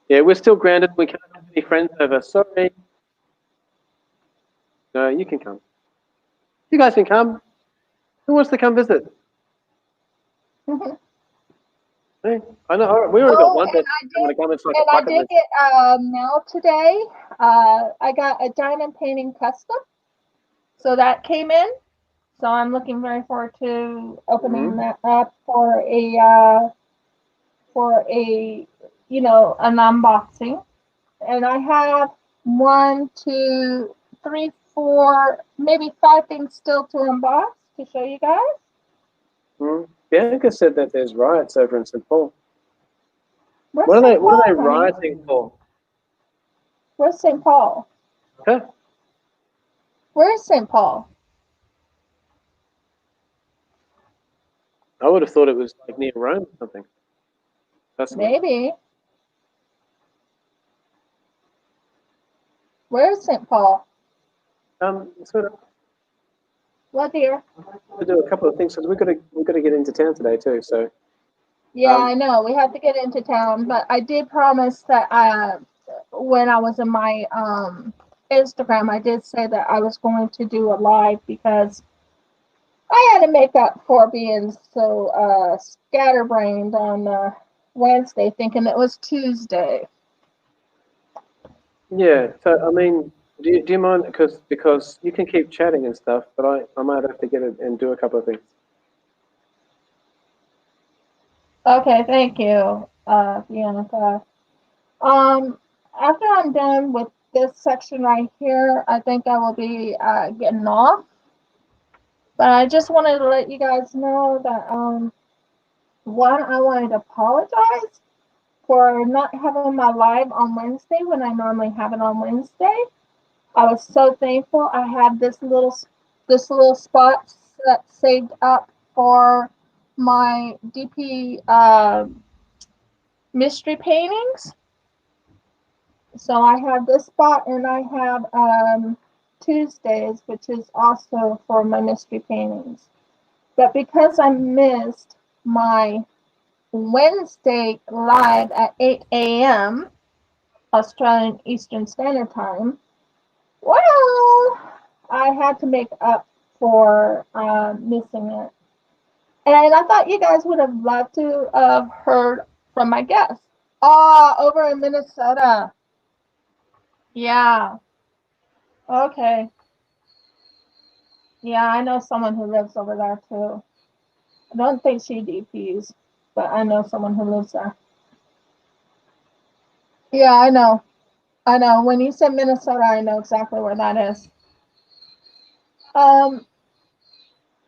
Speaker 2: Yeah, we're still grounded. We can't have any friends over. Sorry. No, you can come. You guys can come. Who wants to come visit? Hey, I know. All right, we already got
Speaker 1: Oh,
Speaker 2: one person who want to come. It's like a
Speaker 1: and I
Speaker 2: bucket
Speaker 1: did
Speaker 2: list.
Speaker 1: get mail today. I got a diamond painting custom, so that came in. So I'm looking very forward to opening
Speaker 2: Mm-hmm.
Speaker 1: that up for a an unboxing. And I have one, two, three, four, maybe five things still to unbox to show you guys.
Speaker 2: Mm-hmm. Bianca said that there's riots over in St. Paul.
Speaker 1: Where's
Speaker 2: What are they?
Speaker 1: St.
Speaker 2: What are they
Speaker 1: Paul, honey?
Speaker 2: rioting for?
Speaker 1: Where's St. Paul?
Speaker 2: Huh?
Speaker 1: Where's St. Paul?
Speaker 2: I would have thought it was like near Rome or something. Personally,
Speaker 1: Maybe. Where's St. Paul?
Speaker 2: sort of
Speaker 1: What, dear?
Speaker 2: to do a couple of things because we got to get into town today too. So
Speaker 1: Yeah, I know. We have to get into town, but I did promise that when I was in my Instagram, I did say that I was going to do a live because I had to make up for being so scatterbrained on Wednesday, thinking it was Tuesday.
Speaker 2: yeah, so I mean, do you mind because you can keep chatting and stuff, but I might have to get it and do a couple of things.
Speaker 1: Okay, thank you, Bianca. Um, After I'm done with this section right here, I think I will be getting off. But I just wanted to let you guys know that one, I wanted to apologize for not having my live on Wednesday when I normally have it on Wednesday. I was so thankful. I had this little spot saved up for my DP mystery paintings. So I have this spot, and I have Tuesdays, which is also for my mystery paintings. But because I missed my Wednesday live at 8 a.m. Australian Eastern Standard Time, well, I had to make up for missing it. And I thought you guys would have loved to have heard from my guest. Over in Minnesota. Yeah. Okay. Yeah, I know someone who lives over there too. I don't think she DPs, but I know someone who lives there. Yeah, I know. I know. When you said Minnesota, I know exactly where that is. Um,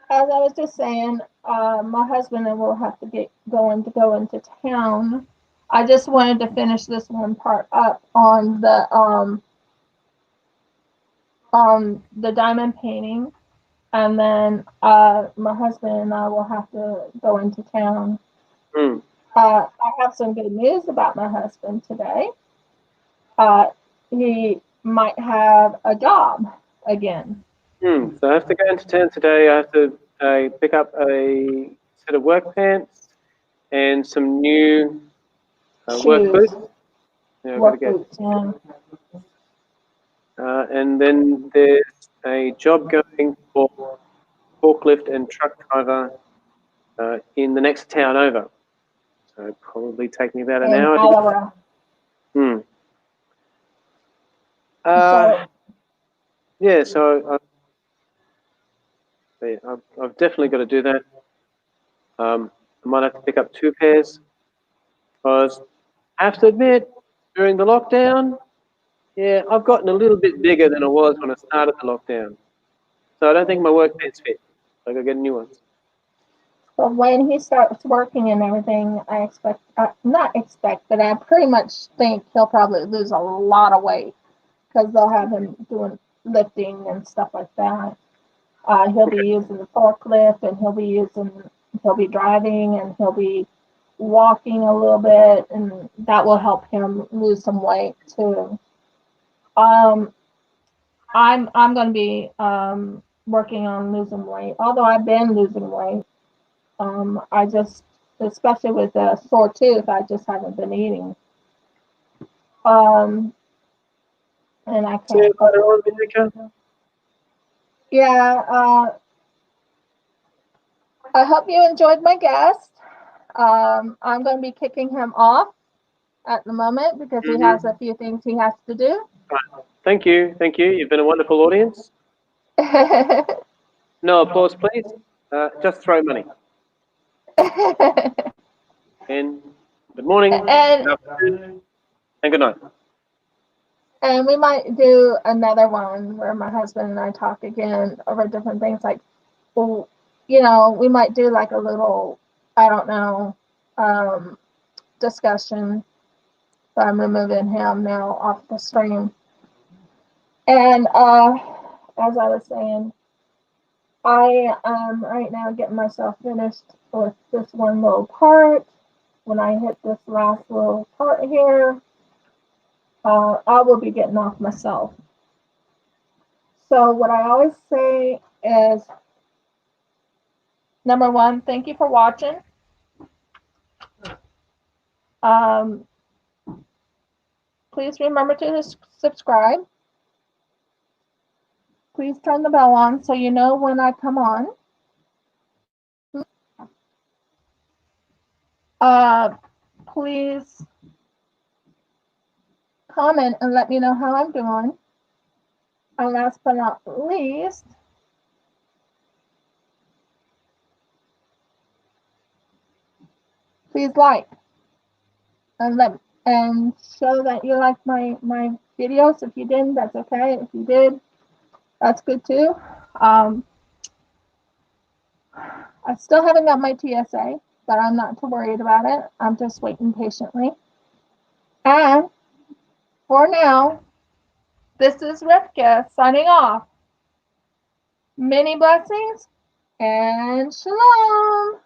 Speaker 1: as I was just saying, my husband and will have to get going to go into town. I just wanted to finish this one part up on the diamond painting, and then my husband and I will have to go into town.
Speaker 2: Mm.
Speaker 1: I have some good news about my husband today. Uh, he might have a job again.
Speaker 2: So I have to go into town today. I have to pick up a set of work pants and some new work
Speaker 1: Shoes,
Speaker 2: boots. Yeah, I've got to
Speaker 1: work
Speaker 2: get.
Speaker 1: boots, yeah.
Speaker 2: And then there's a job going for forklift and truck driver in the next town over. So it'll probably take me about an
Speaker 1: In
Speaker 2: hour to get.
Speaker 1: Iowa.
Speaker 2: Hmm.
Speaker 1: So
Speaker 2: Yeah, so I've definitely got to do that. I might have to pick up 2 pairs because I have to admit, during the lockdown, yeah, I've gotten a little bit bigger than I was when I started the lockdown. So I don't think my work pants fit. So I got to get new ones.
Speaker 1: but when he starts working and everything, I expect, not expect, but I pretty much think he'll probably lose a lot of weight because they'll have him doing lifting and stuff like that. He'll be using the forklift, and he'll be driving, and he'll be walking a little bit, and that will help him lose some weight too. Um, I'm going to be working on losing weight, although I've been losing weight. I just, especially with a sore tooth, I just haven't been eating. Um, and I
Speaker 2: See you
Speaker 1: can't.
Speaker 2: later on, Monica.
Speaker 1: Yeah. I hope you enjoyed my guest. I'm going to be kicking him off at the moment because he has a few things he has to do.
Speaker 2: Right. Thank you. Thank you. You've been a wonderful audience. No applause, please. Just throw money. And good morning,
Speaker 1: and
Speaker 2: good afternoon, and good night.
Speaker 1: and we might do another one where my husband and I talk again over different things. Like, well, we might do like a little, I don't know, discussion. But I'm removing him now off the stream. And as I was saying, I am right now getting myself finished with this one little part. When I hit this last little part here, I will be getting off myself. So what I always say is, number one, thank you for watching. Um, please remember to subscribe. Please turn the bell on so you know when I come on. Uh, please comment and let me know how I'm doing. And last but not least, please like and show that you like my videos. If you didn't, that's okay. If you did, that's good too. I still haven't got my TSA, but I'm not too worried about it. I'm just waiting patiently. And for now, this is Rivqyah signing off. Many blessings and shalom.